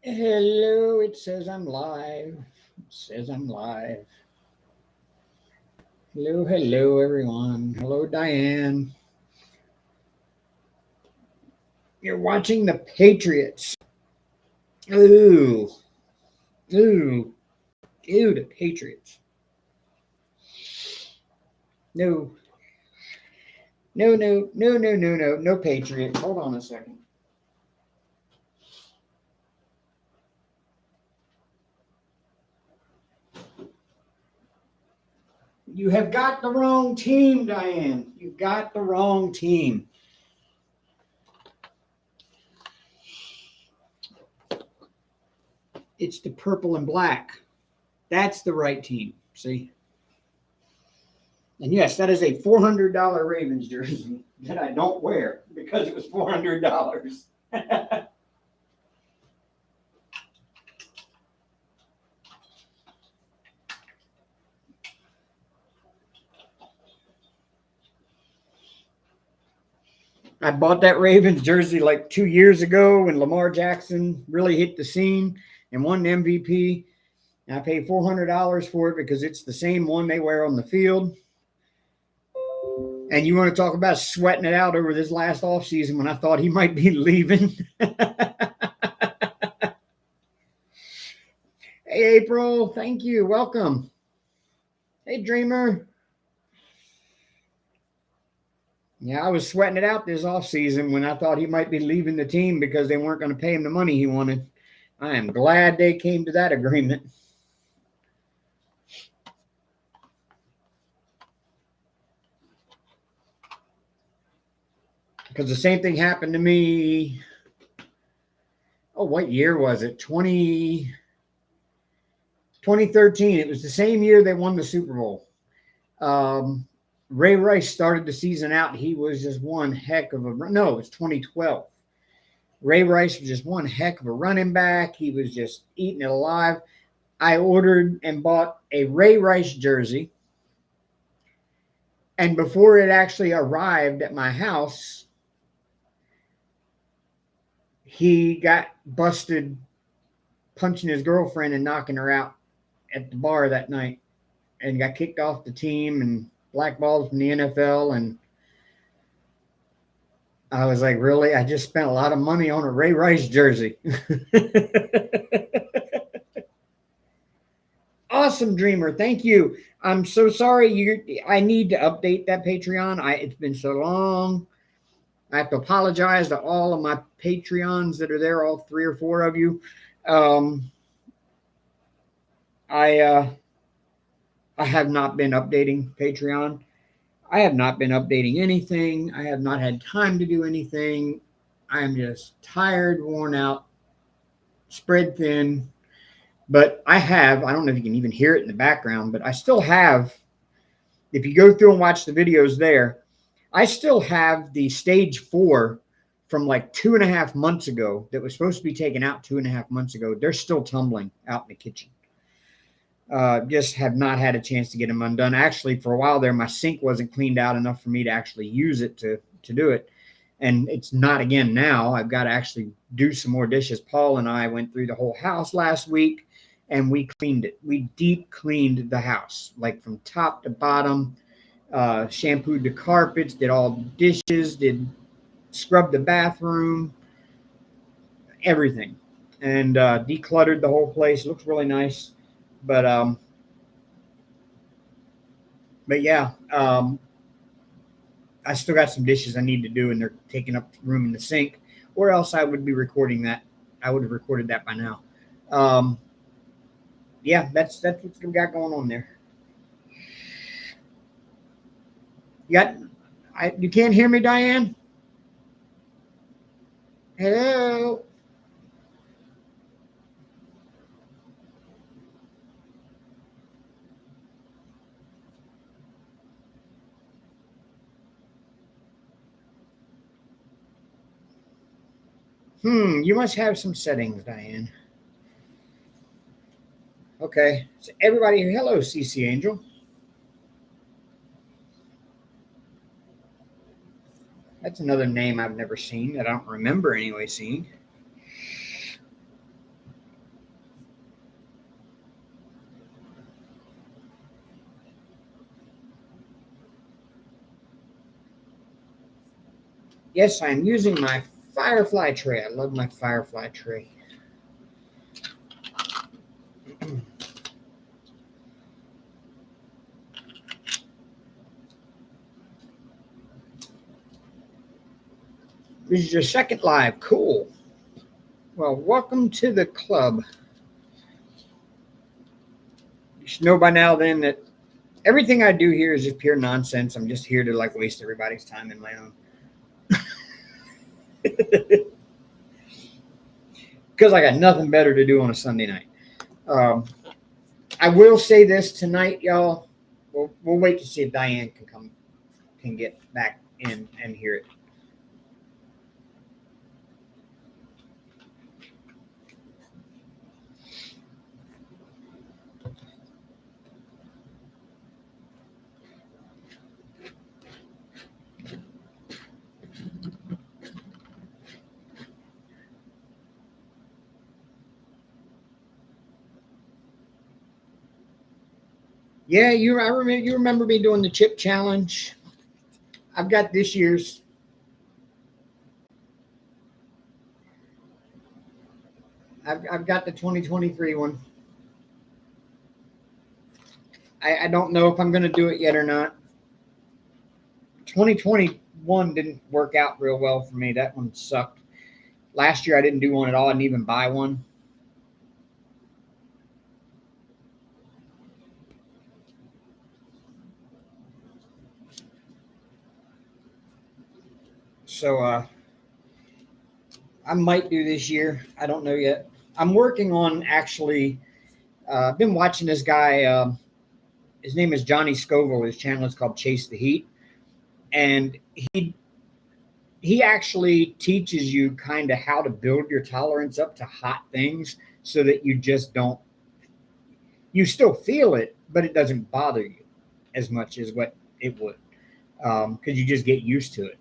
Hello, it says I'm live. It says I'm live. Hello, hello, everyone. Hello, Diane. You're watching the Patriots. Ooh, ooh, ooh, the Patriots. No, no Patriots. Hold on a second. You have got the wrong team, Diane. You've got the wrong team. It's the purple and black. That's the right team. See? And yes, that is a $400 Ravens jersey that I don't wear because it was $400. I bought that Ravens jersey like 2 years ago when Lamar Jackson really hit the scene and won the MVP. And I paid $400 for it because it's the same one they wear on the field. And you want to talk about sweating it out over this last offseason when I thought he might be leaving. Hey, April. Thank you. Welcome. Hey, Dreamer. Yeah, I was sweating it out this offseason when I thought he might be leaving the team because they weren't going to pay him the money he wanted. I am glad they came to that agreement. Because the same thing happened to me. Oh, what year was it? 2013. It was the same year they won the Super Bowl. Ray Rice started the season out. He was just one heck of a no, it was 2012. Ray Rice was just one heck of a running back. He was just eating it alive. I ordered and bought a Ray Rice jersey. And before it actually arrived at my house, he got busted punching his girlfriend and knocking her out at the bar that night and got kicked off the team and blackballed from the NFL. And I was like, really? I just spent a lot of money on a Ray Rice jersey. Awesome, Dreamer. Thank you. I'm so sorry. I need to update that Patreon. It's been so long. I have to apologize to all of my Patreons that are there, all 3 or 4 of you. I have not been updating Patreon. I have not been updating anything. I have not had time to do anything. I am just tired, worn out, spread thin. But I don't know if you can even hear it in the background, but I still have, if you go through and watch the videos there, I still have the stage 4 from like 2.5 months ago that was supposed to be taken out 2.5 months ago. They're still tumbling out in the kitchen. Just have not had a chance to get them undone. Actually, for a while there, my sink wasn't cleaned out enough for me to actually use it to do it. And it's not again now. I've got to actually do some more dishes. Paul and I went through the whole house last week and we cleaned it. We deep cleaned the house, like from top to bottom, shampooed the carpets, did all the dishes, scrubbed the bathroom, everything. And decluttered the whole place. It looks really nice. But yeah, I still got some dishes I need to do, and they're taking up room in the sink. Or else I would be recording that. I would have recorded that by now. Yeah, that's what we got going on there. You can't hear me, Diane? Hello. You must have some settings, Diane. Okay. So everybody, hello, CC Angel. That's another name I've never seen that I don't remember anyway seeing. Yes, I'm using my Firefly tray. I love my Firefly tray. This is your second live. Cool. Well, welcome to the club. You should know by now then that everything I do here is just pure nonsense. I'm just here to like waste everybody's time and my own. Because I got nothing better to do on a Sunday night. I will say this tonight, y'all. We'll wait to see if Diane can get back in and hear it. Yeah, you remember me doing the chip challenge. I've got this year's. I've got the 2023 one. I don't know if I'm going to do it yet or not. 2021 didn't work out real well for me. That one sucked. Last year I didn't do one at all. I didn't even buy one. So I might do this year. I don't know yet. I'm working on actually. I've been watching this guy. His name is Johnny Scoville. His channel is called Chase the Heat, and he actually teaches you kind of how to build your tolerance up to hot things so that you just don't. You still feel it, but it doesn't bother you as much as what it would, because you just get used to it.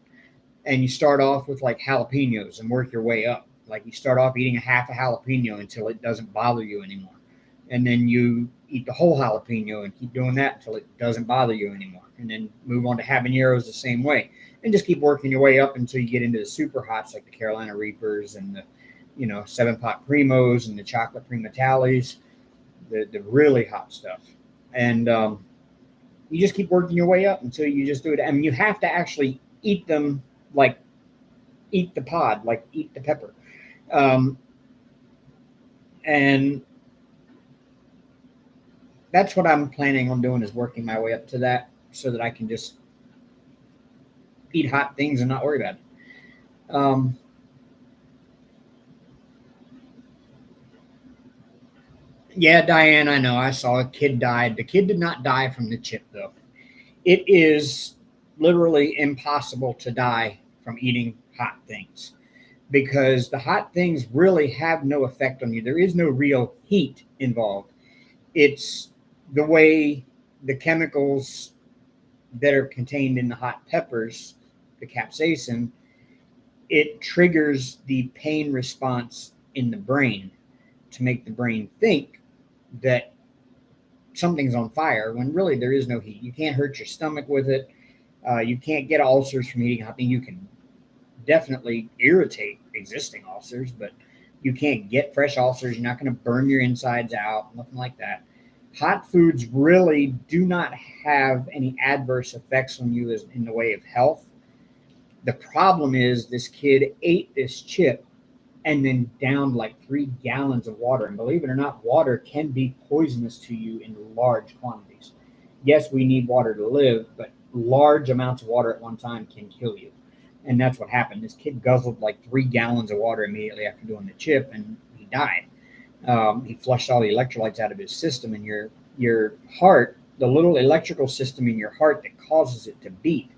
And you start off with like jalapenos and work your way up. Like you start off eating a half a jalapeno until it doesn't bother you anymore. And then you eat the whole jalapeno and keep doing that until it doesn't bother you anymore. And then move on to habaneros the same way. And just keep working your way up until you get into the super hots like the Carolina Reapers and the, 7-pot primos and the chocolate primatales, the really hot stuff. And you just keep working your way up until you just do it. I mean, you have to actually eat them like eat the pod, like eat the pepper. And that's what I'm planning on doing, is working my way up to that so that I can just eat hot things and not worry about it. Yeah, Diane, I know. I saw a kid died. The kid did not die from the chip, though. It is literally impossible to die from eating hot things because the hot things really have no effect on you. There is no real heat involved. It's the way the chemicals that are contained in the hot peppers, the capsaicin, it triggers the pain response in the brain to make the brain think that something's on fire when really there is no heat. You can't hurt your stomach with it. You can't get ulcers from eating hot things. You can definitely irritate existing ulcers, but you can't get fresh ulcers. You're not going to burn your insides out, nothing like that. Hot foods really do not have any adverse effects on you as in the way of health. The problem is this kid ate this chip and then downed like 3 gallons of water. And believe it or not, water can be poisonous to you in large quantities. Yes, we need water to live, but large amounts of water at one time can kill you. And that's what happened. This kid guzzled like 3 gallons of water immediately after doing the chip, and he died. He flushed all the electrolytes out of his system, and your heart, the little electrical system in your heart that causes it to beat,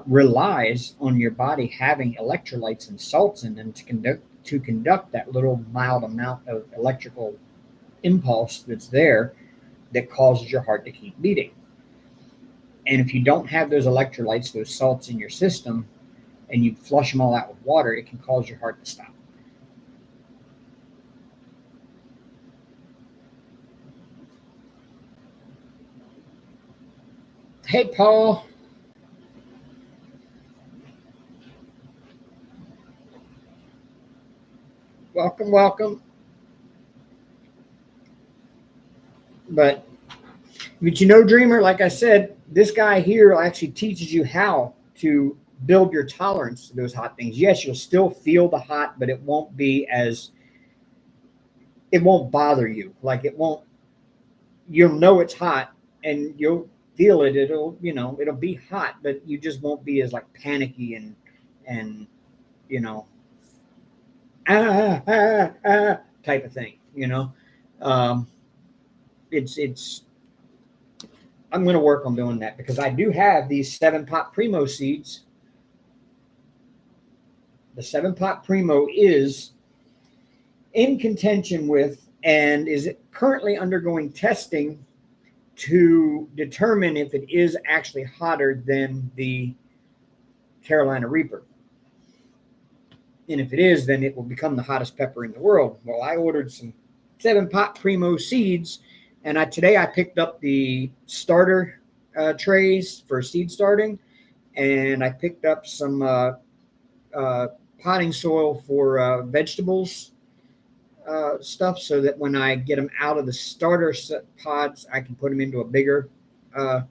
relies on your body having electrolytes and salts in them to conduct that little mild amount of electrical impulse that's there that causes your heart to keep beating. And if you don't have those electrolytes, those salts in your system, and you flush them all out with water, it can cause your heart to stop. Hey, Paul. Welcome, welcome. But you know, Dreamer, like I said, this guy here actually teaches you how to build your tolerance to those hot things. Yes, you'll still feel the hot, but it won't be as, it won't bother you. Like it won't, you'll know it's hot and you'll feel it. It'll, you know, it'll be hot, but you just won't be as like panicky and, you know, type of thing, you know. Um, it's I'm going to work on doing that because I do have these 7-pot Primo seeds. The 7-pot Primo is in contention with and is currently undergoing testing to determine if it is actually hotter than the Carolina Reaper. And if it is, then it will become the hottest pepper in the world. Well, I ordered some 7-pot Primo seeds, and today I picked up the starter trays for seed starting, and I picked up some potting soil for vegetables stuff, so that when I get them out of the starter pods, I can put them into a bigger. I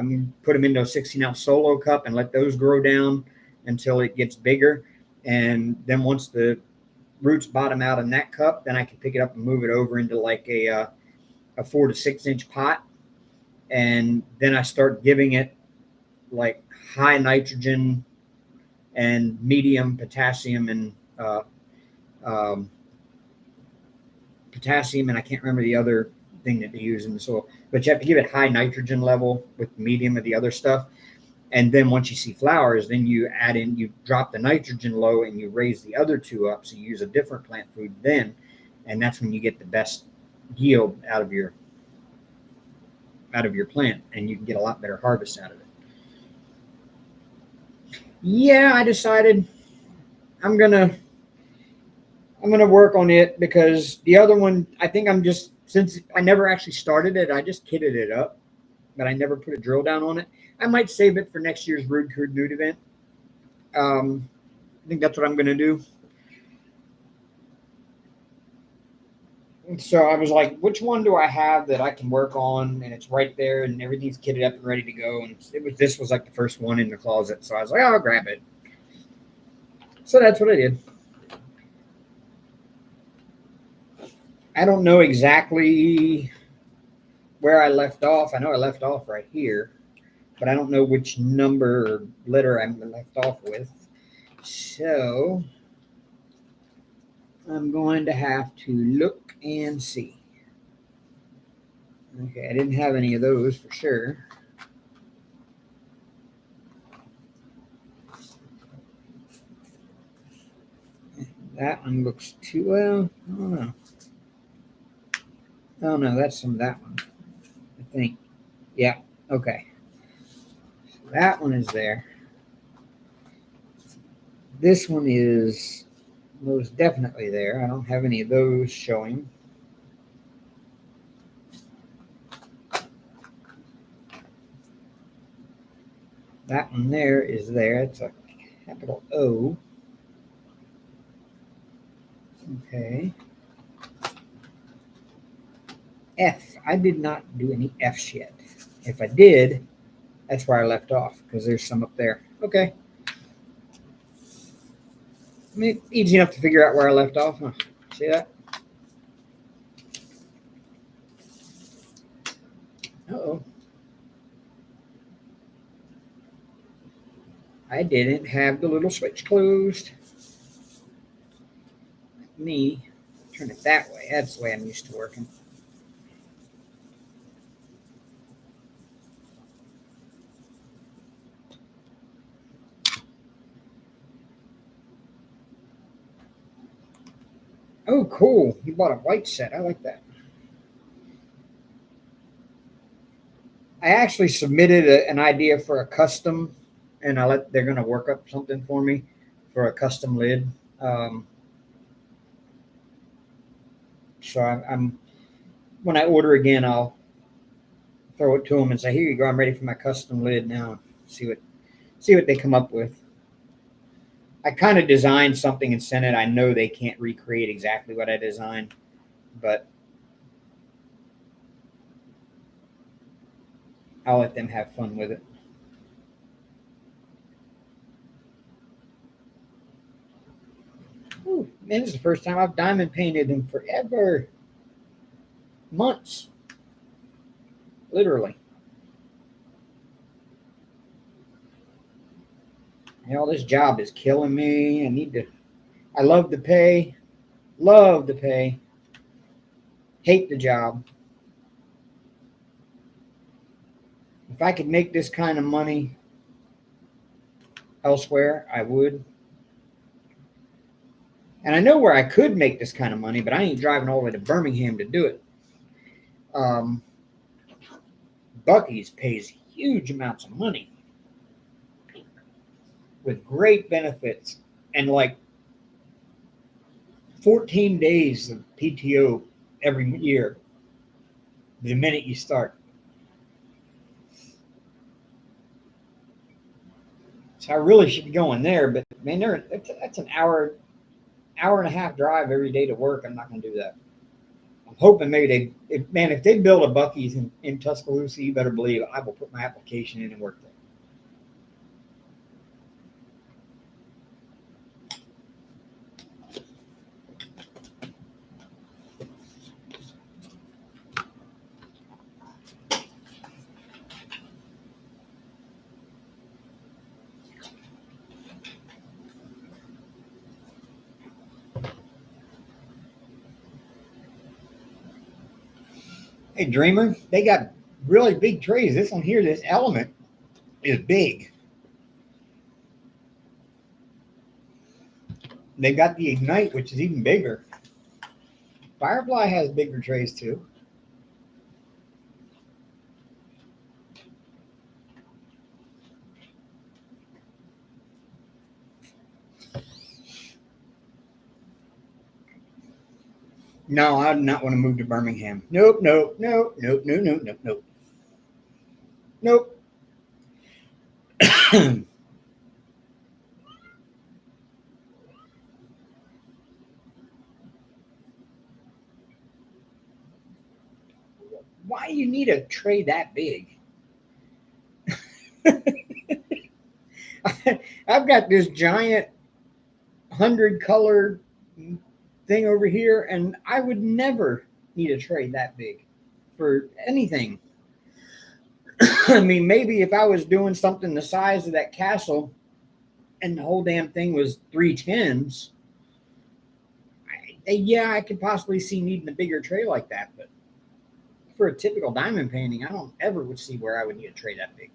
mean, put them into a 16-ounce solo cup and let those grow down until it gets bigger. And then once the roots bottom out in that cup, then I can pick it up and move it over into like a 4 to 6 inch pot. And then I start giving it like high nitrogen and medium potassium and potassium, and I can't remember the other thing that they use in the soil, but you have to give it high nitrogen level with medium of the other stuff. And then once you see flowers, then you add in, you drop the nitrogen low and you raise the other two up. So you use a different plant food then, and that's when you get the best yield out of your plant, and you can get a lot better harvest out of it. Yeah, I decided I'm gonna work on it because the other one, I think since I never actually started it, I just kitted it up, but I never put a drill down on it. I might save it for next year's Rude Crude Nude event. I think that's what I'm going to do. So I was like, which one do I have that I can work on? And it's right there, and everything's kitted up and ready to go. And this was like the first one in the closet. So I was like, oh, I'll grab it. So that's what I did. I don't know exactly where I left off. I know I left off right here, but I don't know which number or letter I'm left off with. So I'm going to have to look and see. Okay, I didn't have any of those for sure. That one looks too well. I don't know. Oh no, that's some of that one. I think. Yeah. Okay. So that one is there. This one is most definitely there. I don't have any of those showing. That one there is there. It's a capital O. Okay. F. I did not do any F's yet. If I did, that's where I left off because there's some up there. Okay. I mean, easy enough to figure out where I left off. Huh? See that? Uh-oh. I didn't have the little switch closed. Let me turn it that way. That's the way I'm used to working. Oh, cool. You bought a white set. I like that. I actually submitted an idea for a custom, and they're going to work up something for me for a custom lid. So I'm when I order again, I'll throw it to them and say, "Here you go. I'm ready for my custom lid now." See what they come up with. I kind of designed something and sent it. I know they can't recreate exactly what I designed, but I'll let them have fun with it. Ooh, man, this is the first time I've diamond painted in forever. Months. Literally. This job is killing me. I love the pay. Love the pay. Hate the job. If I could make this kind of money elsewhere, I would. And I know where I could make this kind of money, but I ain't driving all the way to Birmingham to do it. Buc-ee's pays huge amounts of money with great benefits and like 14 days of PTO every year the minute you start. So I really should be going there, but man, that's an hour and a half drive every day to work. I'm not going to do that. I'm hoping maybe if they build a Buc-ee's in Tuscaloosa, you better believe I will put my application in and work there. Hey, Dreamer, they got really big trays. This one here, this Element, is big. They got the Ignite, which is even bigger. Firefly has bigger trays too. No, I do not want to move to Birmingham. Nope. Why do you need a tray that big? I've got this giant 100-color thing over here, and I would never need a tray that big for anything. I mean, maybe if I was doing something the size of that castle and the whole damn thing was 310s, I could possibly see needing a bigger tray like that. But for a typical diamond painting, I don't ever would see where I would need a tray that big.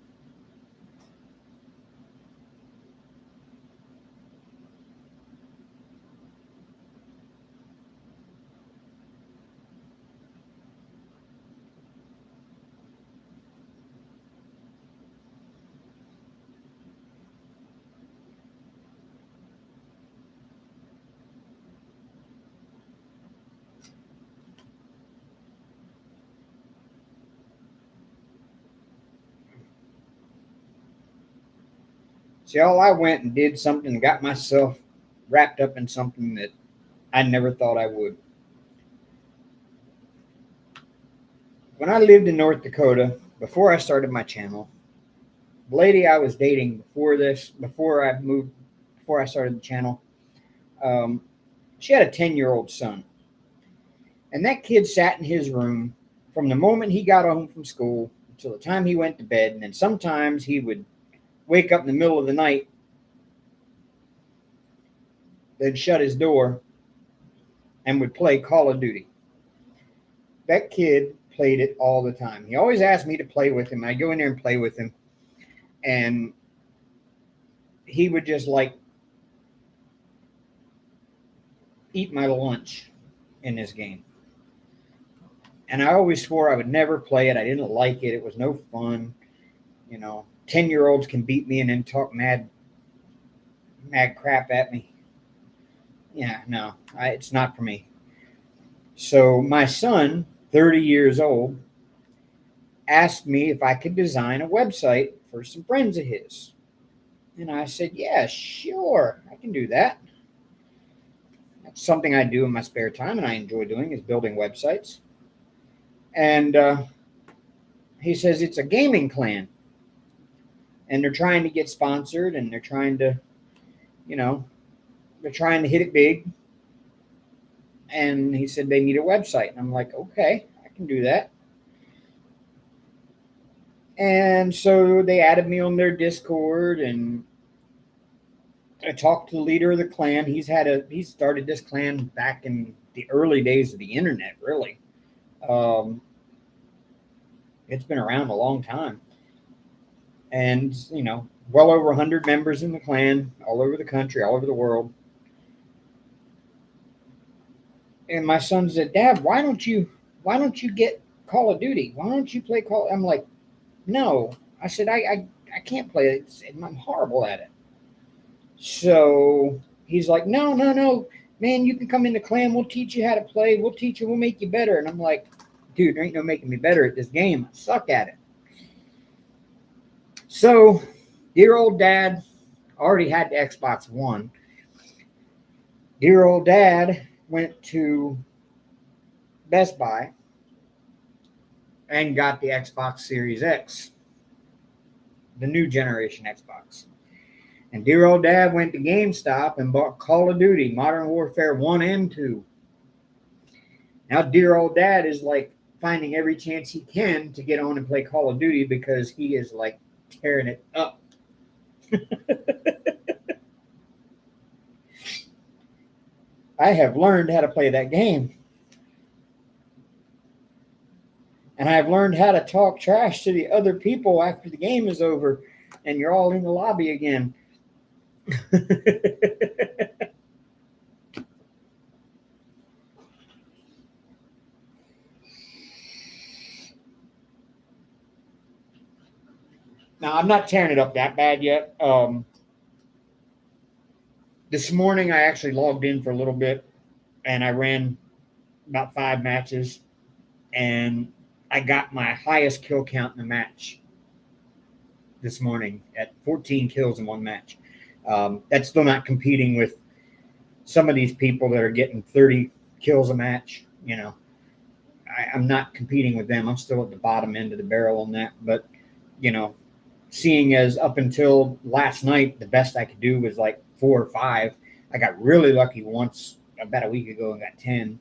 See, all I went and did something and got myself wrapped up in something that I never thought I would. When I lived in North Dakota, before I started my channel, the lady I was dating before I started the channel, she had a 10-year-old son. And that kid sat in his room from the moment he got home from school until the time he went to bed. And then sometimes he would wake up in the middle of the night, then shut his door, and would play Call of Duty. That kid played it all the time. He always asked me to play with him. I'd go in there and play with him. And he would just like eat my lunch in this game. And I always swore I would never play it. I didn't like it. It was no fun. 10-year-olds can beat me and then talk mad crap at me. Yeah, no, it's not for me. So my son, 30 years old, asked me if I could design a website for some friends of his. And I said, yeah, sure, I can do that. That's something I do in my spare time and I enjoy doing is building websites. And he says it's a gaming clan and they're trying to get sponsored and they're trying to, you know, they're trying to hit it big. And he said they need a website. And I'm like, okay, I can do that. And so they added me on their Discord and I talked to the leader of the clan. He started this clan back in the early days of the internet, really. Um, it's been around a long time. And, well over 100 members in the clan, all over the country, all over the world. And my son said, Dad, why don't you get Call of Duty? Why don't you play Call? I'm like, no. I said, I can't play it. I'm horrible at it. So he's like, no, no, no, man, you can come in the clan. We'll teach you how to play. We'll make you better. And I'm like, dude, there ain't no making me better at this game. I suck at it. So, dear old dad already had the Xbox One. Dear old dad went to Best Buy and got the Xbox Series X, the new generation Xbox. And dear old dad went to GameStop and bought Call of Duty, Modern Warfare 1 and 2. Now, dear old dad is like finding every chance he can to get on and play Call of Duty because he is like tearing it up. I have learned how to play that game. And I've learned how to talk trash to the other people after the game is over and you're all in the lobby again. Now, I'm not tearing it up that bad yet. This morning, I actually logged in for a little bit and I ran about 5 matches and I got my highest kill count in the match this morning at 14 kills in one match. That's still not competing with some of these people that are getting 30 kills a match. I'm not competing with them. I'm still at the bottom end of the barrel on that. But, seeing as up until last night, the best I could do was like 4 or 5. I got really lucky once about a week ago and got 10.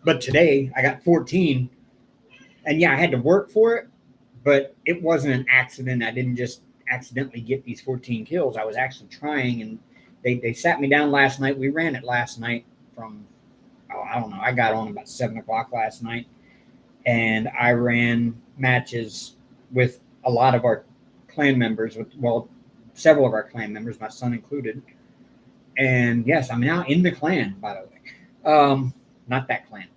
But today I got 14. And yeah, I had to work for it, but it wasn't an accident. I didn't just accidentally get these 14 kills. I was actually trying, and they sat me down last night. We ran it last night from, I don't know, I got on about 7 o'clock last night, and I ran matches with a lot of our clan members, several of our clan members, my son included. And yes, I'm now in the clan, by the way. Not that clan.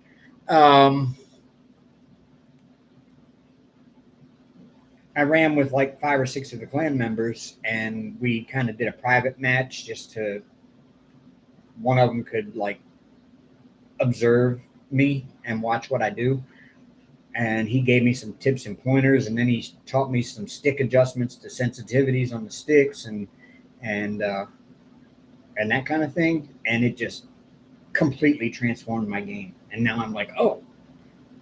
I ran with like 5 or 6 of the clan members, and we kind of did a private match one of them could like observe me and watch what I do. And he gave me some tips and pointers, and then he taught me some stick adjustments to sensitivities on the sticks and that kind of thing. And it just completely transformed my game. And now I'm like, oh,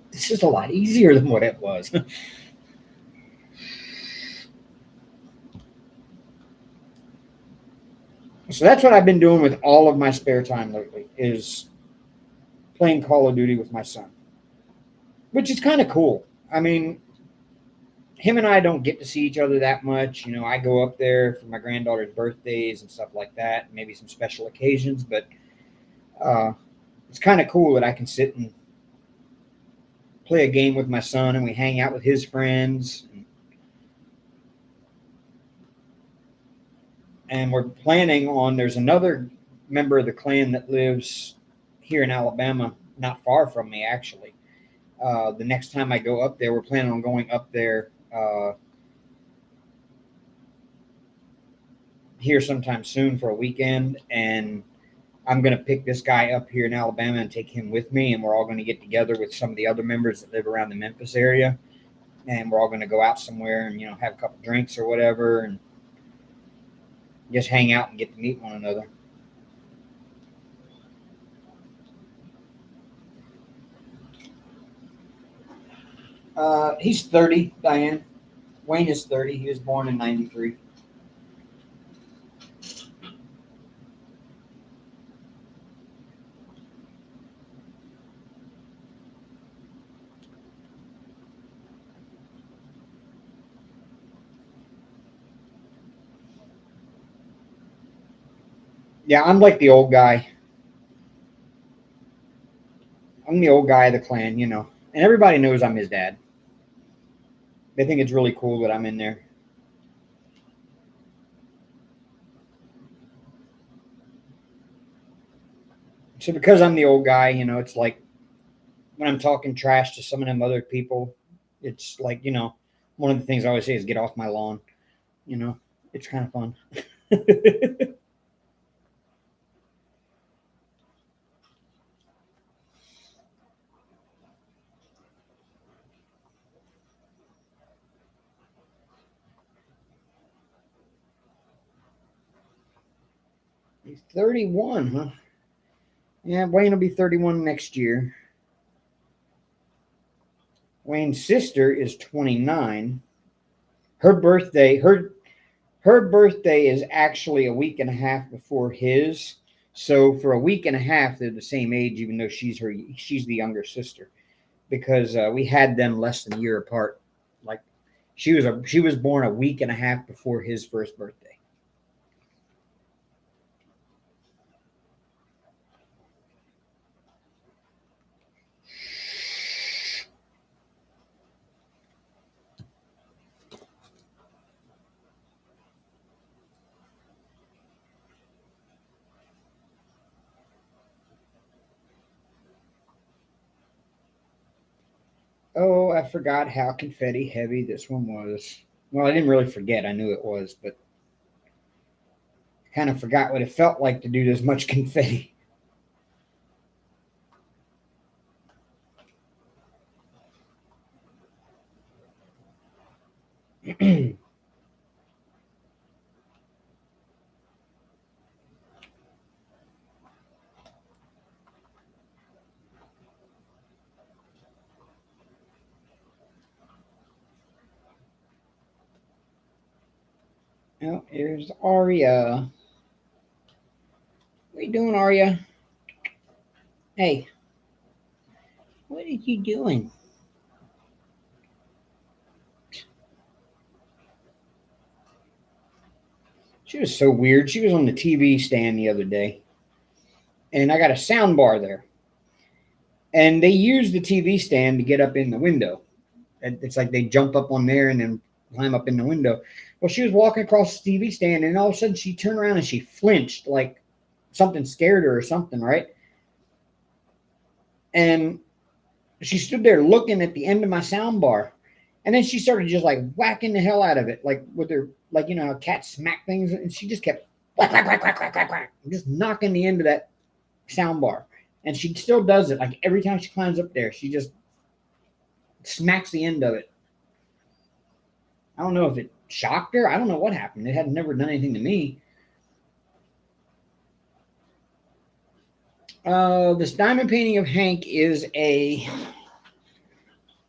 this is a lot easier than what it was. So that's what I've been doing with all of my spare time lately is playing Call of Duty with my son, which is kind of cool. I mean, him and I don't get to see each other that much. I go up there for my granddaughter's birthdays and stuff like that, maybe some special occasions, but it's kind of cool that I can sit and play a game with my son and we hang out with his friends. And we're planning on, there's another member of the clan that lives here in Alabama, not far from me, actually. The next time I go up there, we're planning on going up there here sometime soon for a weekend. And I'm going to pick this guy up here in Alabama and take him with me. And we're all going to get together with some of the other members that live around the Memphis area. and we're all going to go out somewhere and have a couple drinks or whatever, and just hang out and get to meet one another. He's 30, Diane. Wayne is 30. He was born in 93. Yeah, I'm like the old guy. I'm the old guy of the clan, and everybody knows I'm his dad. They think it's really cool that I'm in there. So because I'm the old guy, it's like when I'm talking trash to some of them other people, it's like, one of the things I always say is get off my lawn. It's kind of fun. He's 31, huh? Yeah, Wayne will be 31 next year. Wayne's sister is 29. Her birthday is actually a week and a half before his. So for a week and a half, they're the same age, even though she's the younger sister, because we had them less than a year apart. Like she was born a week and a half before his first birthday. Oh, I forgot how confetti heavy this one was. Well, I didn't really forget. I knew it was, but I kind of forgot what it felt like to do this much confetti. Oh, here's Aria. What are you doing, Aria? Hey, what are you doing? She was so weird. She was on the TV stand the other day, and I got a sound bar there. And they use the TV stand to get up in the window. It's like they jump up on there and then climb up in the window. Well, she was walking across the TV stand, and all of a sudden she turned around and she flinched, like something scared her or something, right? And she stood there looking at the end of my sound bar. And then she started just like whacking the hell out of it, like with her, like, how cats smack things. And she just kept whack, whack, whack, whack, whack, whack, whack, just knocking the end of that sound bar. And she still does it. Like every time she climbs up there, she just smacks the end of it. I don't know if it shocked her. I don't know what happened. It had never done anything to me. This diamond painting of Hank is a.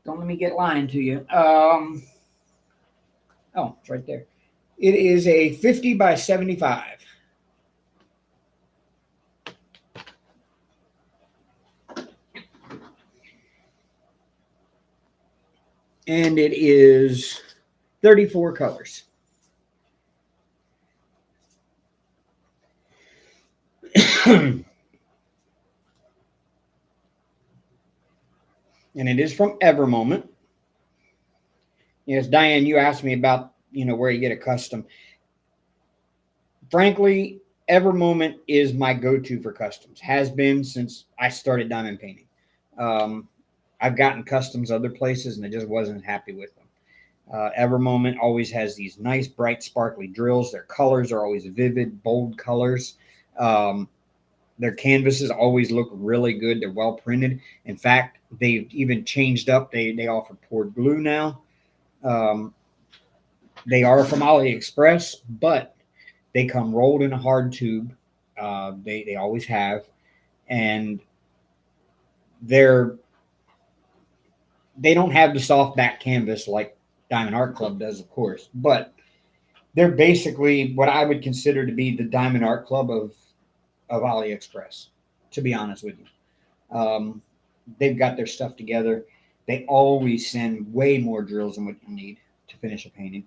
Don't let me get lying to you. Oh, it's right there. It is a 50 by 75. And it is 34 colors. And it is from Evermoment. Yes, Diane, you asked me about, where you get a custom. Frankly, Evermoment is my go-to for customs. Has been since I started diamond painting. I've gotten customs other places, and I just wasn't happy with them. Evermoment always has these nice, bright, sparkly drills. Their colors are always vivid, bold colors. Their canvases always look really good. They're well printed. In fact, they've even changed up. They offer poured glue now. They are from AliExpress, but they come rolled in a hard tube. They always have, and they're they don't have the soft back canvas like Diamond Art Club does, of course, but they're basically what I would consider to be the Diamond Art Club of AliExpress. To be honest with you, they've got their stuff together. They always send way more drills than what you need to finish a painting.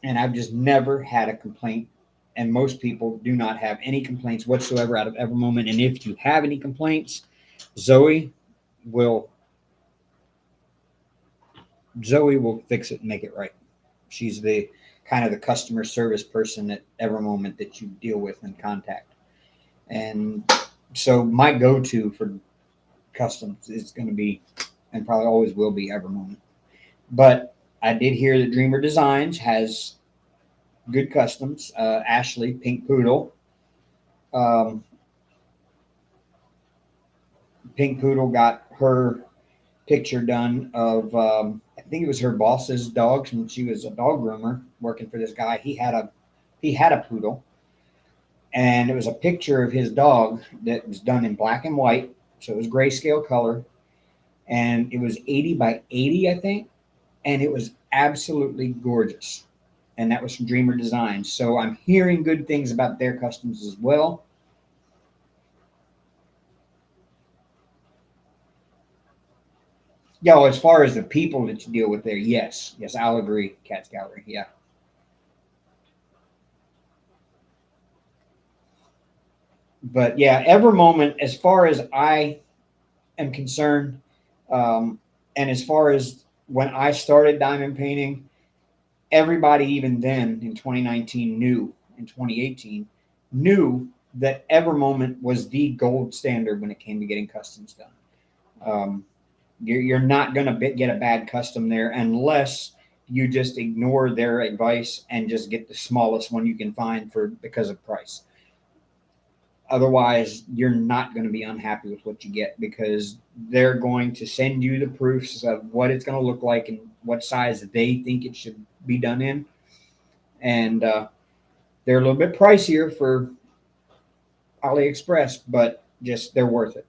And I've just never had a complaint. And most people do not have any complaints whatsoever out of Evermoment. And if you have any complaints, Zoe will Zoe will fix it and make it right. She's the kind of the customer service person at Evermoment that you deal with and contact. And so my go-to for customs is going to be, and probably always will be, Evermoment. But I did hear that Dreamer Designs has good customs. Ashley, Pink Poodle. Um, Pink Poodle got her picture done of, I think it was her boss's dog, and she was a dog groomer working for this guy. He had a poodle, and it was a picture of his dog that was done in black and white, so it was grayscale color, and it was 80 by 80, I think, and it was absolutely gorgeous. And that was from Dreamer Designs. So I'm hearing good things about their customs as well. Yeah, well, as far as the people that you deal with there, yes, I'll agree. Cat's Gallery, yeah. But yeah, Evermoment, as far as I am concerned, um, and as far as when I started diamond painting, everybody even then in 2019 knew, in 2018, knew that Evermoment was the gold standard when it came to getting customs done. Um, you're not going to get a bad custom there unless you just ignore their advice and just get the smallest one you can find for because of price. Otherwise, you're not going to be unhappy with what you get because they're going to send you the proofs of what it's going to look like and what size they think it should be done in. And they're a little bit pricier for AliExpress, but just they're worth it.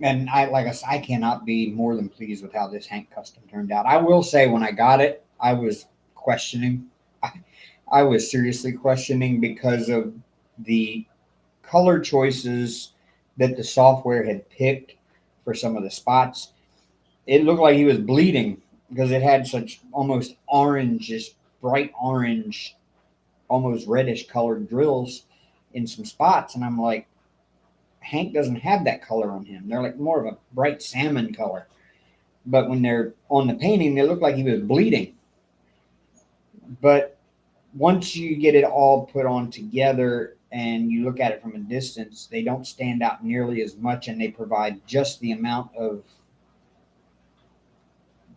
And I like I said, I cannot be more than pleased with how this Hank custom turned out. I will say when I got it, I was questioning. I, I was seriously questioning because of the color choices that the software had picked for some of the spots. It looked like he was bleeding because it had such almost orangish, bright orange, almost reddish colored drills in some spots. And I'm like, Hank doesn't have that color on him. They're like more of a bright salmon color. But when they're on the painting, they look like he was bleeding. But once you get it all put on together and you look at it from a distance, they don't stand out nearly as much and they provide just the amount of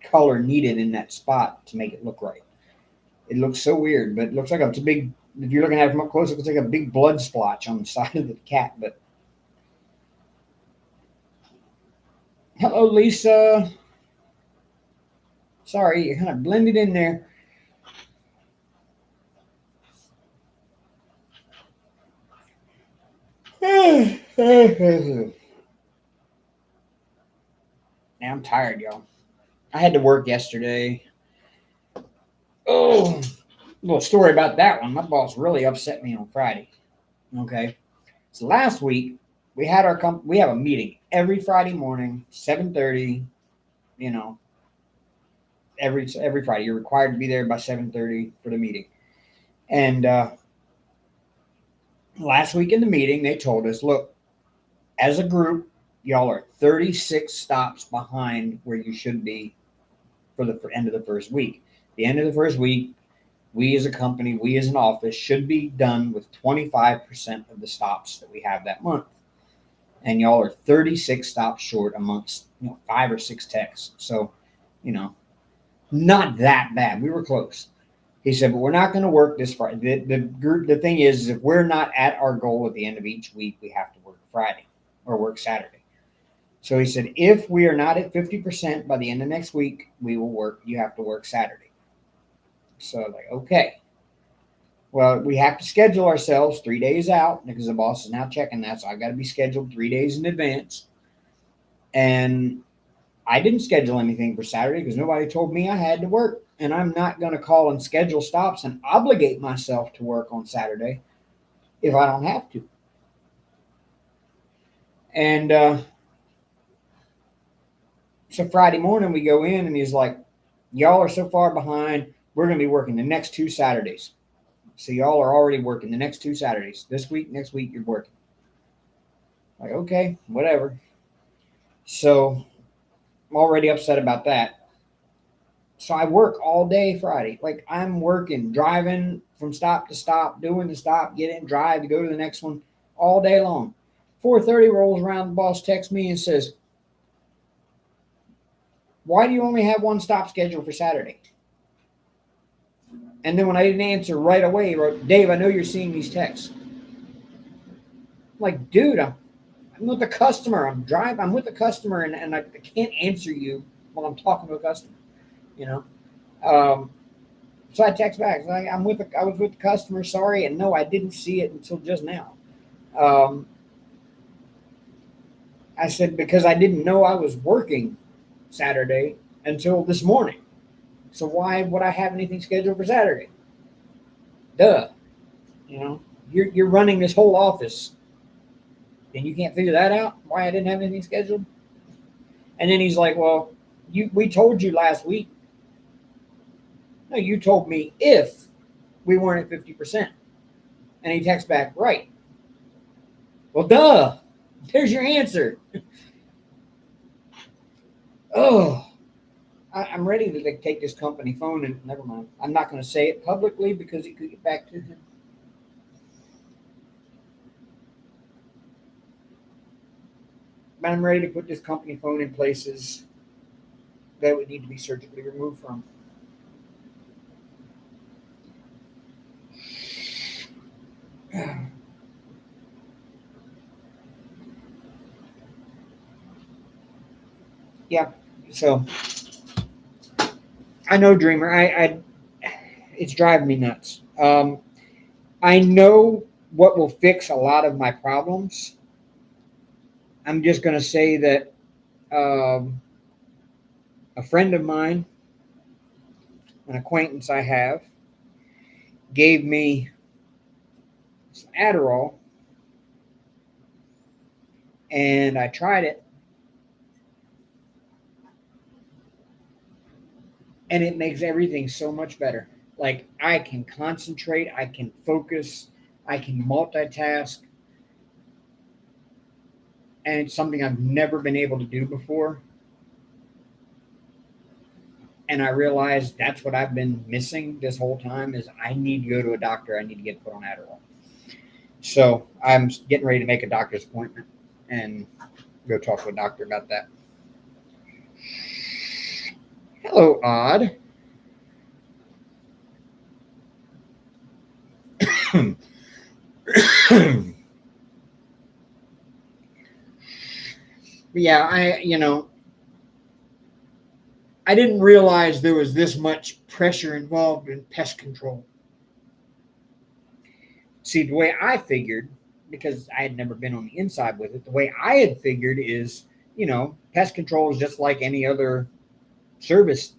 color needed in that spot to make it look right. It looks so weird, but it looks like a big, if you're looking at it from up close, it looks like a big blood splotch on the side of the cat. But hello, Lisa. Sorry, you kind of blended in there. Now I'm tired, y'all. I had to work yesterday. Oh, Little story about that one. My boss really upset me on Friday. Okay, so last week we had we have a meeting every Friday morning, 7:30. You know, every Friday you're required to be there by 7:30 for the meeting. And last week in the meeting, they told us, look, as a group, y'all are 36 stops behind where you should be for the end of the first week. The end of the first week, we as a company, we as an office should be done with 25% of the stops that we have that month. And y'all are 36 stops short amongst 5 or 6 techs. So, you know, not that bad. We were close. He said, but we're not going to work this Friday. The thing is, if we're not at our goal at the end of each week, we have to work Friday or work Saturday. So he said, if we are not at 50% by the end of next week, you have to work Saturday. So like, okay. Well, we have to schedule ourselves 3 days out because the boss is now checking that. So I've got to be scheduled 3 days in advance. And I didn't schedule anything for Saturday because nobody told me I had to work. And I'm not going to call and schedule stops and obligate myself to work on Saturday if I don't have to. And so Friday morning we go in and he's like, y'all are so far behind. We're going to be working the next 2 Saturdays. So y'all are already working the next 2 Saturdays. This week, next week, you're working. Like, okay, whatever. So I'm already upset about that. So I work all day Friday. Like I'm working, driving from stop to stop, doing the stop, get in, drive to go to the next one all day long. 4:30 rolls around, the boss texts me and says, why do you only have 1 stop scheduled for Saturday? And then when I didn't answer right away, he wrote, Dave, I know you're seeing these texts. I'm like, dude, I'm with the customer. I'm with the customer and I can't answer you while I'm talking to a customer, you know? So I text back. Like, I was with the customer. Sorry. And no, I didn't see it until just now. I said, because I didn't know I was working Saturday until this morning. So why would I have anything scheduled for Saturday? Duh. You know, you're running this whole office and you can't figure that out? Why I didn't have anything scheduled? And then he's like, well, we told you last week. No, you told me if we weren't at 50%. And he texts back, right. Well, duh. There's your answer. Oh, I'm ready to take this company phone and never mind. I'm not going to say it publicly because it could get back to him. But I'm ready to put this company phone in places that it would need to be surgically removed from. Yeah, so I know, Dreamer. It's driving me nuts. I know what will fix a lot of my problems. I'm just going to say that a friend of mine, an acquaintance I have, gave me some Adderall, and I tried it, and it makes everything so much better. Like I can concentrate, I can focus, I can multitask, and it's something I've never been able to do before. And I realized that's what I've been missing this whole time is I need to go to a doctor. I need to get put on Adderall. So I'm getting ready to make a doctor's appointment and go talk to a doctor about that. Hello, Odd. Yeah, I didn't realize there was this much pressure involved in pest control. See, the way I figured, because I had never been on the inside with it, the way I had figured is, pest control is just like any other service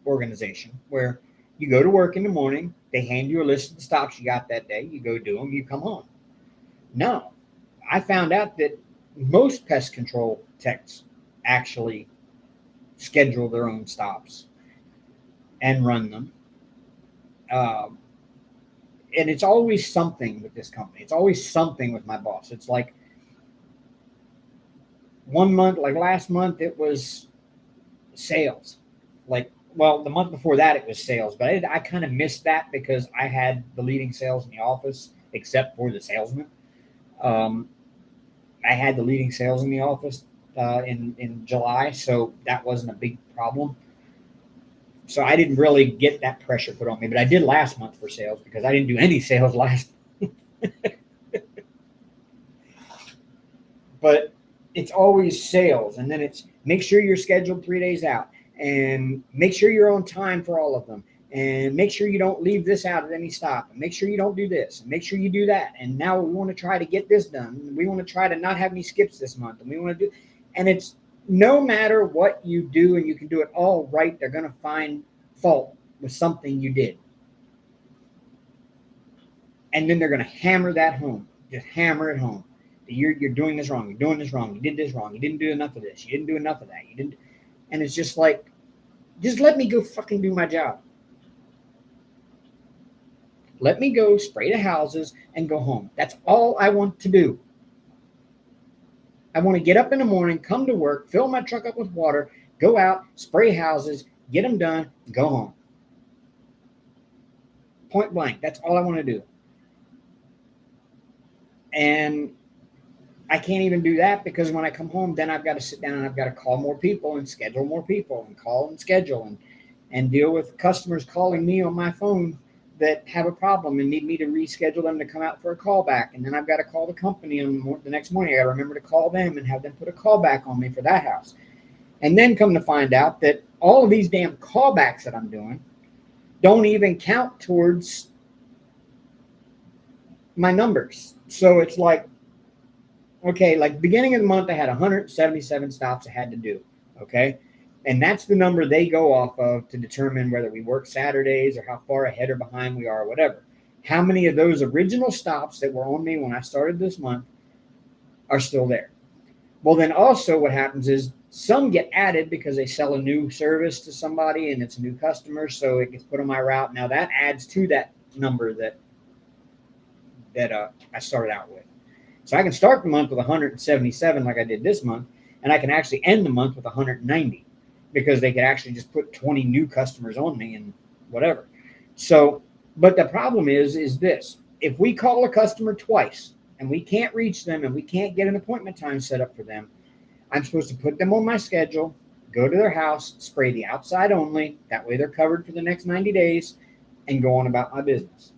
organization where you go to work in the morning, They hand you a list of the stops you got that day. You go do them. You come home. No, I found out that most pest control techs actually schedule their own stops and run them. Um, and it's always something with this company. It's always something with my boss. It's like one month, like last month, it was sales. Like, well, the month before that, it was sales. But I kind of missed that because I had the leading sales in the office, except for the salesman. Um, I had the leading sales in the office in July, so that wasn't a big problem. So I didn't really get that pressure put on me, but I did last month for sales because I didn't do any sales last. But it's always sales, and then it's make sure you're scheduled 3 days out, and make sure you're on time for all of them, and make sure you don't leave this out at any stop, and make sure you don't do this, and make sure you do that. And now we want to try to get this done. We want to try to not have any skips this month, and we want to do. And it's no matter what you do, and you can do it all right, they're going to find fault with something you did, and then they're going to hammer that home. Just hammer it home. You're doing this wrong. You're doing this wrong. You did this wrong. You didn't do enough of this. You didn't do enough of that. You didn't. And it's just like, just let me go fucking do my job. Let me go spray the houses and go home. That's all I want to do. I want to get up in the morning, come to work, fill my truck up with water, go out, spray houses, get them done, go home. Point blank. That's all I want to do. And I can't even do that because when I come home, then I've got to sit down and I've got to call more people and schedule more people and call and schedule and deal with customers calling me on my phone that have a problem and need me to reschedule them to come out for a callback. And then I've got to call the company on the next morning. I got to remember to call them and have them put a callback on me for that house. And then come to find out that all of these damn callbacks that I'm doing don't even count towards my numbers. So it's like, okay, like beginning of the month, I had 177 stops I had to do, okay? And that's the number they go off of to determine whether we work Saturdays or how far ahead or behind we are or whatever. How many of those original stops that were on me when I started this month are still there? Well, then also what happens is some get added because they sell a new service to somebody and it's a new customer, so it gets put on my route. Now that adds to that number that I started out with. So I can start the month with 177 like I did this month, and I can actually end the month with 190 because they could actually just put 20 new customers on me and whatever. So, but the problem is this. If we call a customer twice and we can't reach them and we can't get an appointment time set up for them, I'm supposed to put them on my schedule, go to their house, spray the outside only. That way they're covered for the next 90 days and go on about my business.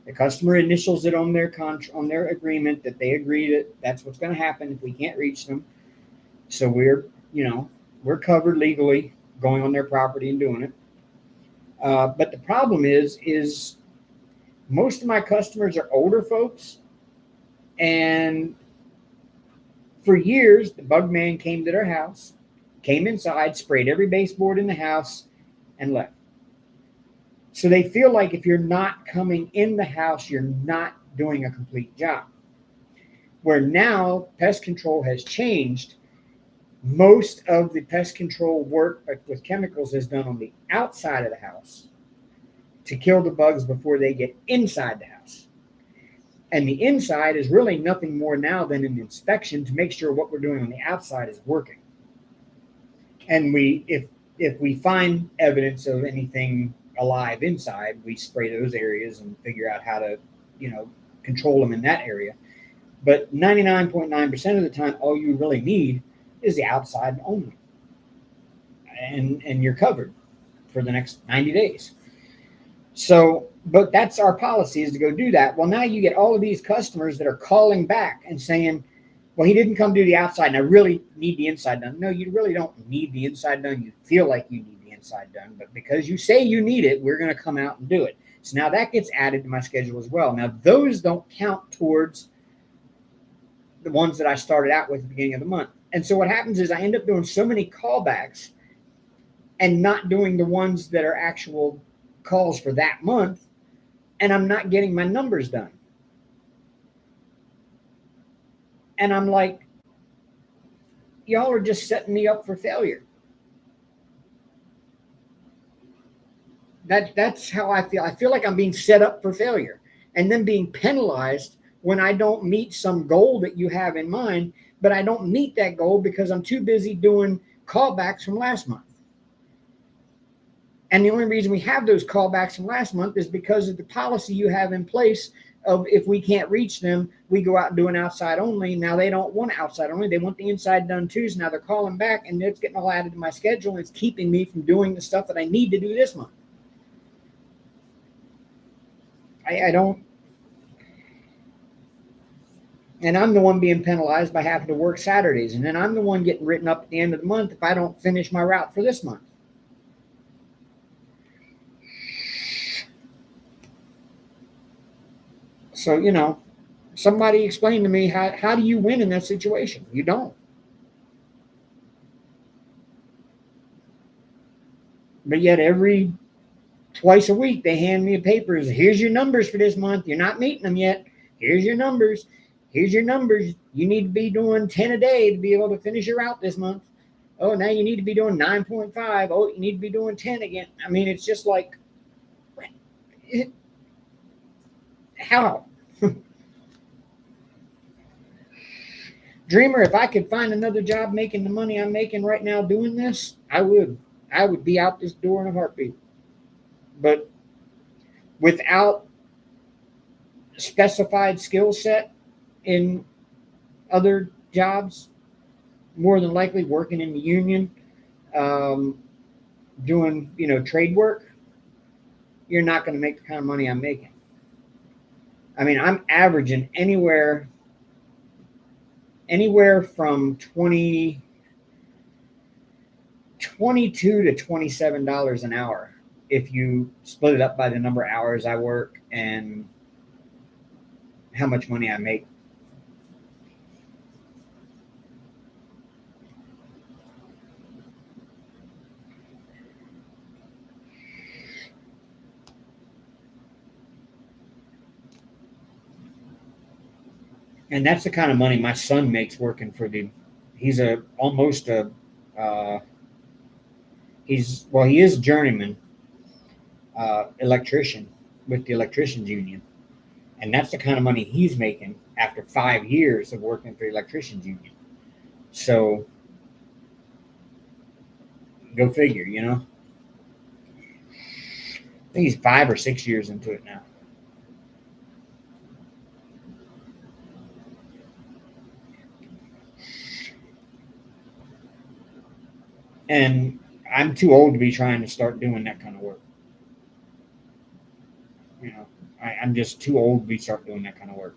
The customer initials it on their agreement that they agree that that's what's going to happen if we can't reach them. So we're covered legally going on their property and doing it. But the problem is most of my customers are older folks, and for years the bug man came to their house, came inside, sprayed every baseboard in the house, and left. So they feel like if you're not coming in the house, you're not doing a complete job. Where now pest control has changed. Most of the pest control work with chemicals is done on the outside of the house to kill the bugs before they get inside the house. And the inside is really nothing more now than an inspection to make sure what we're doing on the outside is working. And if we find evidence of anything alive inside, we spray those areas and figure out how to, control them in that area. But 99.9% of the time, all you really need is the outside only. And you're covered for the next 90 days. So, but that's our policy, is to go do that. Well, now you get all of these customers that are calling back and saying, well, he didn't come do the outside and I really need the inside done. No, you really don't need the inside done. You feel like you need the inside done, but because you say you need it, we're going to come out and do it. So now that gets added to my schedule as well. Now those don't count towards the ones that I started out with at the beginning of the month. And so what happens is I end up doing so many callbacks and not doing the ones that are actual calls for that month, and I'm not getting my numbers done. And I'm like, y'all are just setting me up for failure. That's how I feel. I feel like I'm being set up for failure and then being penalized when I don't meet some goal that you have in mind, but I don't meet that goal because I'm too busy doing callbacks from last month. And the only reason we have those callbacks from last month is because of the policy you have in place of if we can't reach them, we go out and do an outside only. Now they don't want outside only. They want the inside done too. So now they're calling back and it's getting all added to my schedule. And it's keeping me from doing the stuff that I need to do this month. I don't. And I'm the one being penalized by having to work Saturdays. And then I'm the one getting written up at the end of the month if I don't finish my route for this month. So, somebody explain to me how do you win in that situation? You don't. But yet twice a week they hand me papers. Here's your numbers for this month. You're not meeting them yet. Here's your numbers. Here's your numbers. You need to be doing 10 a day to be able to finish your route this month. Oh, now you need to be doing 9.5. Oh, you need to be doing 10 again. I mean, it's just like, how? Dreamer, if I could find another job making the money I'm making right now doing this, I would. I would be out this door in a heartbeat. But without specified skill set in other jobs, more than likely working in the union, doing trade work, you're not going to make the kind of money I'm making. I mean, I'm averaging anywhere from $22 to $27 an hour if you split it up by the number of hours I work and how much money I make. And that's the kind of money my son makes working for he's he is a journeyman electrician with the electricians union. And that's the kind of money he's making after 5 years of working for the electricians union. So go figure, I think he's 5 or 6 years into it now. And I'm too old to be trying to start doing that kind of work. I'm just too old to be start doing that kind of work.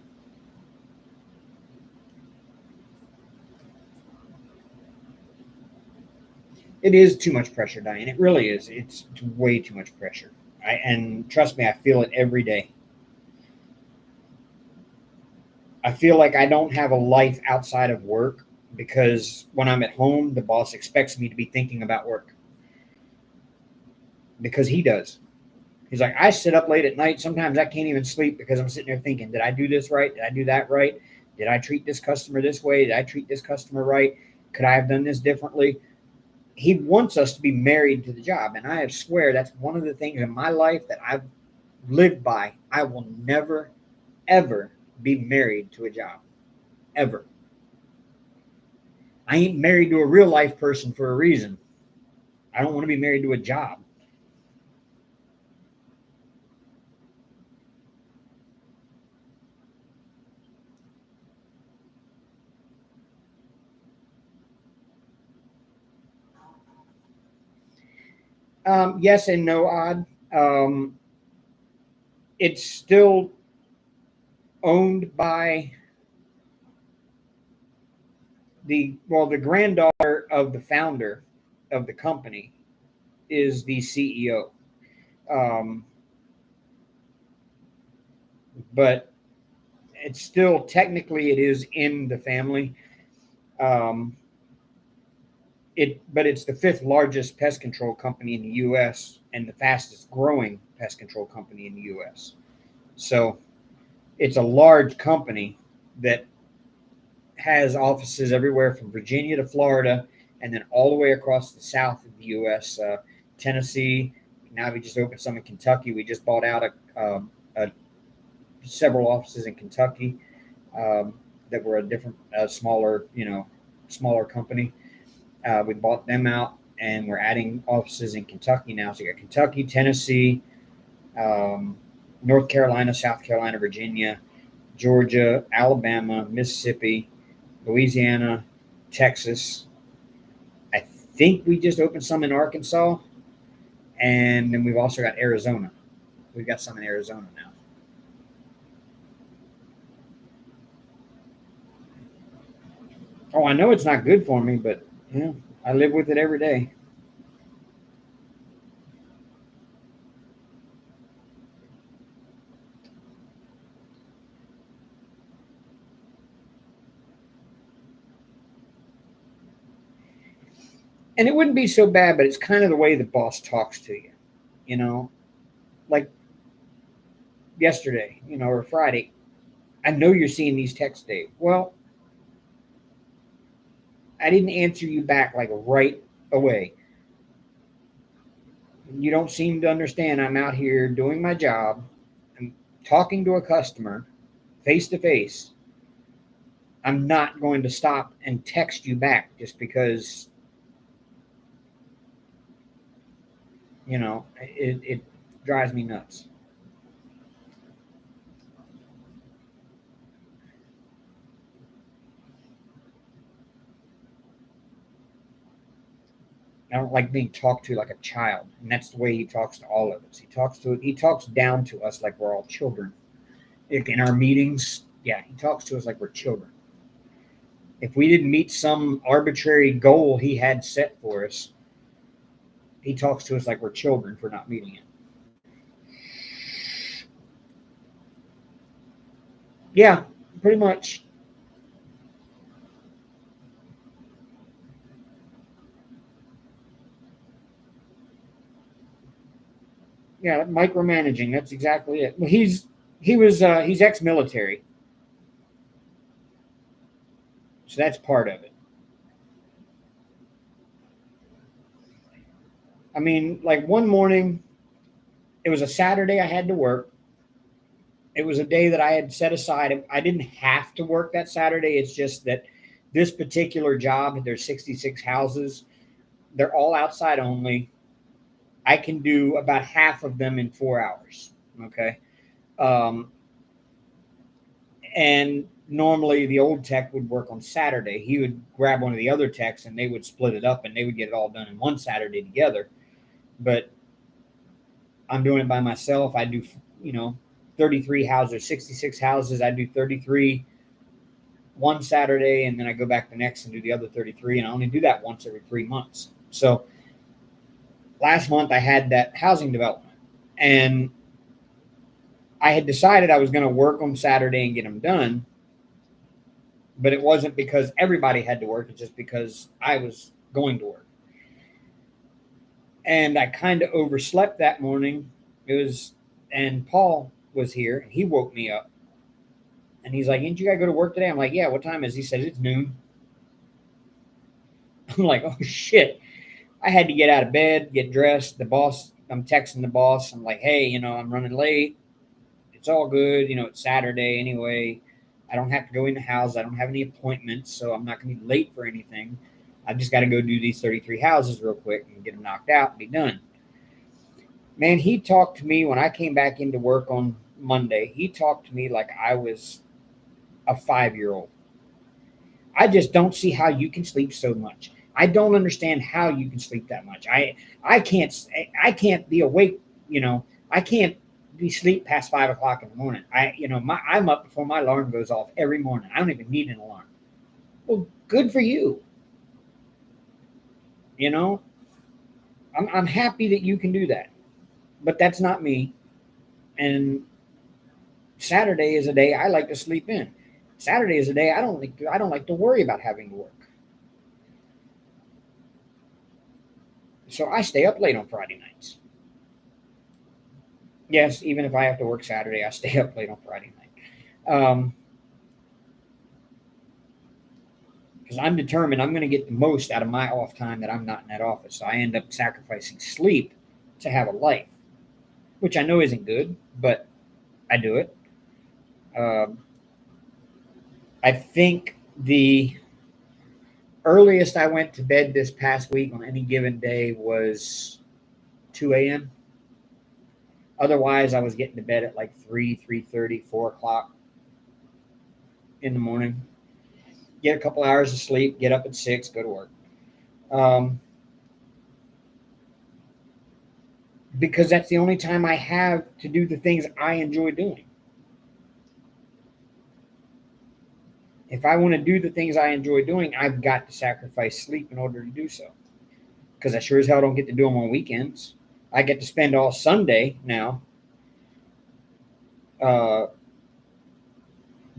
It is too much pressure, Diane. It really is. It's way too much pressure. And trust me, I feel it every day. I feel like I don't have a life outside of work because when I'm at home, the boss expects me to be thinking about work. Because he does. He's like, I sit up late at night. Sometimes I can't even sleep because I'm sitting there thinking, did I do this right? Did I do that right? Did I treat this customer this way? Did I treat this customer right? Could I have done this differently? He wants us to be married to the job. And I swear that's one of the things in my life that I've lived by. I will never, ever be married to a job. Ever. I ain't married to a real life person for a reason. I don't want to be married to a job. Yes and no, Odd. It's still owned by the granddaughter of the founder of the company is the CEO. But it's still technically it is in the family. But it's the 5th largest pest control company in the U.S. and the fastest growing pest control company in the U.S. So it's a large company that has offices everywhere from Virginia to Florida, and then all the way across the south of the U.S. Tennessee. Now we just opened some in Kentucky. We just bought out a several offices in Kentucky that were a different, smaller, smaller company. We bought them out, and we're adding offices in Kentucky now. So you got Kentucky, Tennessee, um, North Carolina, South Carolina, Virginia, Georgia, Alabama, Mississippi, Louisiana, Texas. I think we just opened some in Arkansas, and then we've also got Arizona. We've got some in Arizona now. Oh, I know it's not good for me, but I live with it every day. And it wouldn't be so bad, but it's kind of the way the boss talks to you, you know, like yesterday, or Friday. I know you're seeing these texts, Dave. Well, I didn't answer you back like right away. You don't seem to understand. I'm out here doing my job. I'm talking to a customer face to face. I'm not going to stop and text you back just because, it drives me nuts. I don't like being talked to like a child, and that's the way he talks to all of us. He talks down to us like we're all children. In our meetings, yeah, he talks to us like we're children. If we didn't meet some arbitrary goal he had set for us, he talks to us like we're children for not meeting it. Yeah, pretty much. Yeah, micromanaging. That's exactly it. Well, he's ex-military, so that's part of it. I mean, like one morning, it was a Saturday. I had to work. It was a day that I had set aside. I didn't have to work that Saturday. It's just that this particular job, there's 66 houses. They're all outside only. I can do about half of them in 4 hours. Okay. Um, and normally the old tech would work on Saturday. He would grab one of the other techs and they would split it up and they would get it all done in one Saturday together. But I'm doing it by myself. I do, you know, 33 houses, 66 houses. I do 33 one Saturday and then I go back the next and do the other 33. And I only do that once every 3 months. So last month I had that housing development and I had decided I was going to work on Saturday and get them done. But it wasn't because everybody had to work. It's just because I was going to work. And I kind of overslept that morning. And Paul was here and he woke me up and he's like, "Ain't you got to go to work today?" I'm like, "Yeah, what time is it?" He said, "It's noon." I'm like, "Oh shit." I had to get out of bed, get dressed. I'm texting the boss. I'm like, "Hey, I'm running late. It's all good. It's Saturday anyway. I don't have to go in the house. I don't have any appointments, so I'm not going to be late for anything. I've just got to go do these 33 houses real quick and get them knocked out and be done." Man, he talked to me when I came back into work on Monday. He talked to me like I was a 5-year old. I just don't see how you can sleep so much. I don't understand how you can sleep that much. I can't I can't be awake. I can't be sleep past 5 o'clock in the morning. I'm up before my alarm goes off every morning. I don't even need an alarm. Well, good for you. You know, I'm happy that you can do that, but that's not me. And Saturday is a day I like to sleep in. Saturday is a day I don't like to worry about having to work. So I stay up late on Friday nights. Yes, even if I have to work Saturday, I stay up late on Friday night. Because I'm determined I'm going to get the most out of my off time that I'm not in that office. So I end up sacrificing sleep to have a life, which I know isn't good, but I do it. Um, I think the earliest I went to bed this past week on any given day was 2 a.m. Otherwise, I was getting to bed at like 3:30, 4 o'clock in the morning. Get a couple hours of sleep, get up at 6, go to work. Um, because that's the only time I have to do the things I enjoy doing. If I want to do the things I enjoy doing, I've got to sacrifice sleep in order to do so. Because I sure as hell don't get to do them on weekends. I get to spend all Sunday now uh,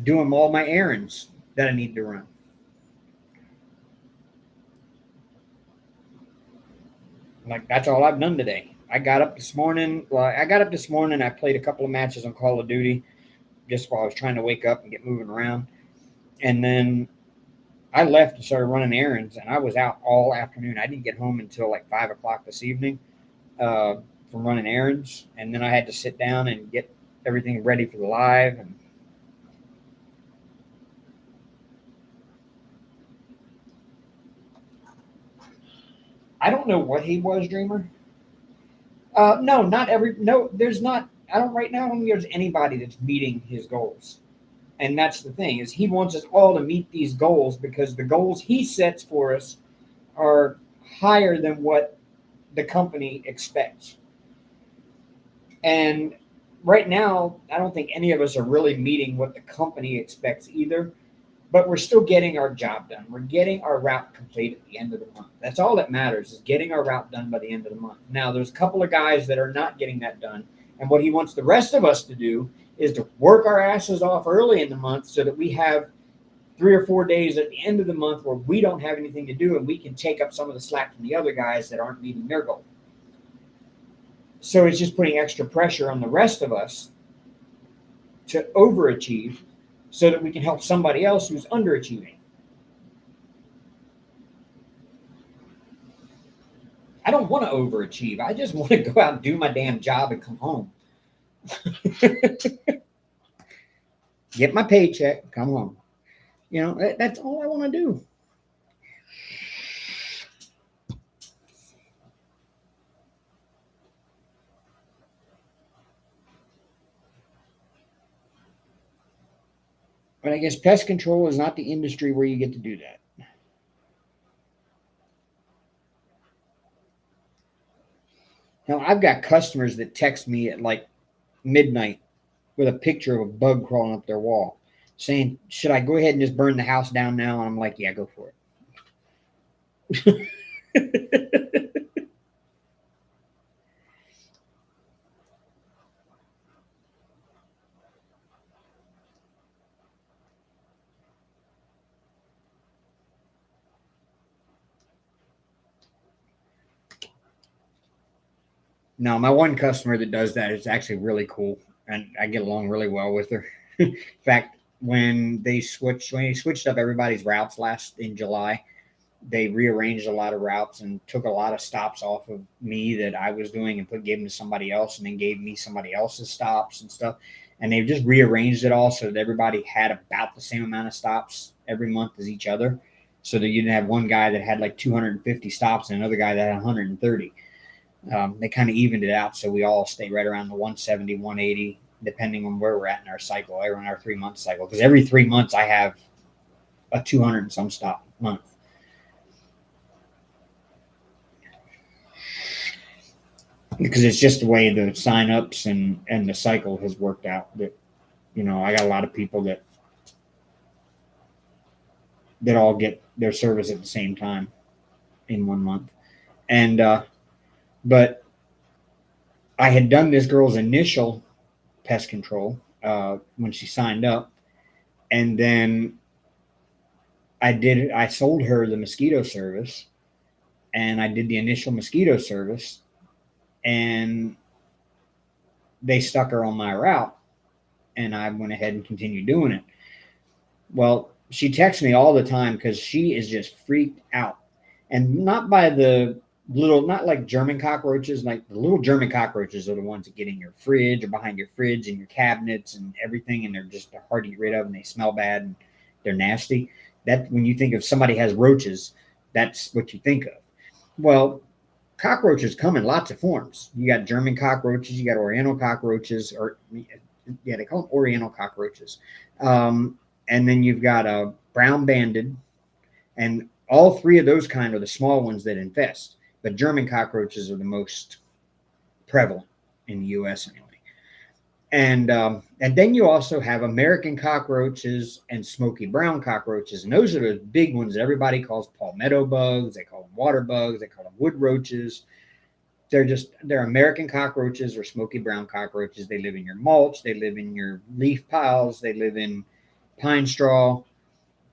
doing all my errands that I need to run. Like that's all I've done today. I got up this morning. Well, I got up this morning. I played a couple of matches on Call of Duty just while I was trying to wake up and get moving around. And then I left and started running errands, and I was out all afternoon. I didn't get home until like 5 o'clock this evening uh, from running errands, and then I had to sit down and get everything ready for the live. And I don't know what he was, Dreamer. No, not every. No, there's not. I don't right now. I don't think there's anybody that's meeting his goals, and that's the thing is he wants us all to meet these goals because the goals he sets for us are higher than what the company expects. And right now, I don't think any of us are really meeting what the company expects either, but we're still getting our job done. We're getting our route complete at the end of the month. That's all that matters is getting our route done by the end of the month. Now, there's a couple of guys that are not getting that done. And what he wants the rest of us to do is to work our asses off early in the month so that we have 3 or 4 days at the end of the month where we don't have anything to do and we can take up some of the slack from the other guys that aren't meeting their goal. So it's just putting extra pressure on the rest of us to overachieve so that we can help somebody else who's underachieving. I don't want to overachieve. I just want to go out and do my damn job and come home. Get my paycheck, come home. That's all I want to do. But I guess pest control is not the industry where you get to do that. Now, I've got customers that text me at like midnight with a picture of a bug crawling up their wall saying, should I go ahead and just burn the house down now? And I'm like, yeah, go for it. No, my one customer that does that is actually really cool, and I get along really well with her. In fact, when he switched up everybody's routes last in July, they rearranged a lot of routes and took a lot of stops off of me that I was doing and gave them to somebody else, and then gave me somebody else's stops and stuff. And they've just rearranged it all so that everybody had about the same amount of stops every month as each other, so that you didn't have one guy that had like 250 stops and another guy that had 130. They kind of evened it out so we all stay right around the 170, 180, depending on where we're at in our cycle, or in our 3 month cycle. Because every 3 months I have a 200 and some stop month. Because it's just the way the signups and the cycle has worked out. That I got a lot of people that all get their service at the same time in 1 month, and but I had done this girl's initial pest control when she signed up, and then I sold her the mosquito service, and I did the initial mosquito service, and they stuck her on my route, and I went ahead and continued doing it. Well, she texts me all the time because she is just freaked out, and not by the little, not like German cockroaches. Like the little German cockroaches are the ones that get in your fridge or behind your fridge and your cabinets and everything, and they're hard to get rid of, and they smell bad and they're nasty. That when you think of somebody has roaches, that's what you think of. Well, cockroaches come in lots of forms. You got German cockroaches, you got Oriental cockroaches, or yeah, they call them Oriental cockroaches. And then you've got a brown banded, and all three of those kind are the small ones that infest. But German cockroaches are the most prevalent in the U.S. anyway. And then you also have American cockroaches and smoky brown cockroaches, and those are the big ones that everybody calls palmetto bugs. They call them water bugs. They call them wood roaches. They're American cockroaches or smoky brown cockroaches. They live in your mulch. They live in your leaf piles. They live in pine straw.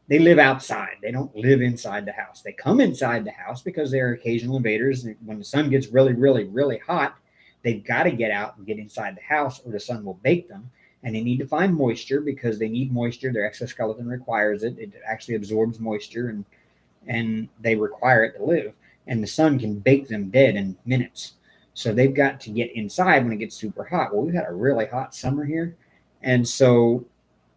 They live outside. They don't live inside the house. They come inside the house because they're occasional invaders. When the sun gets really, really, really hot, they've got to get out and get inside the house or the sun will bake them. And they need to find moisture because they need moisture. Their exoskeleton requires it. It actually absorbs moisture, and they require it to live. And the sun can bake them dead in minutes. So they've got to get inside when it gets super hot. Well, we've had a really hot summer here. And so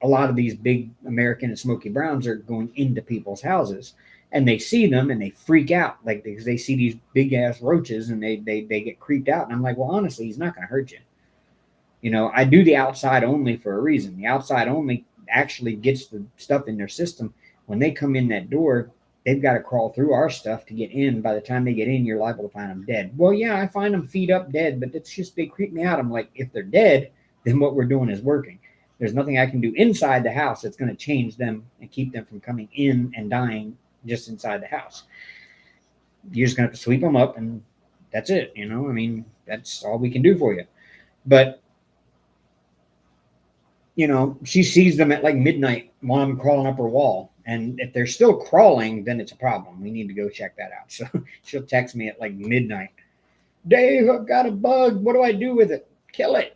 a lot of these big American and smoky browns are going into people's houses, and they see them and they freak out, like because they see these big ass roaches, and they get creeped out. And I'm like, well, honestly, he's not going to hurt you. You know, I do the outside only for a reason. The outside only actually gets the stuff in their system. When they come in that door, they've got to crawl through our stuff to get in. By the time they get in, you're liable to find them dead. Well, yeah, I find them feet up dead, but it's just they creep me out. I'm like, if they're dead, then what we're doing is working. There's nothing I can do inside the house that's going to change them and keep them from coming in and dying just inside the house. You're just going to have to sweep them up, and that's it. You know, I mean, that's all we can do for you. But, you know, she sees them at like midnight, one of them crawling up her wall. And if they're still crawling, then it's a problem. We need to go check that out. So she'll text me at like midnight. Dave, I've got a bug. What do I do with it? Kill it.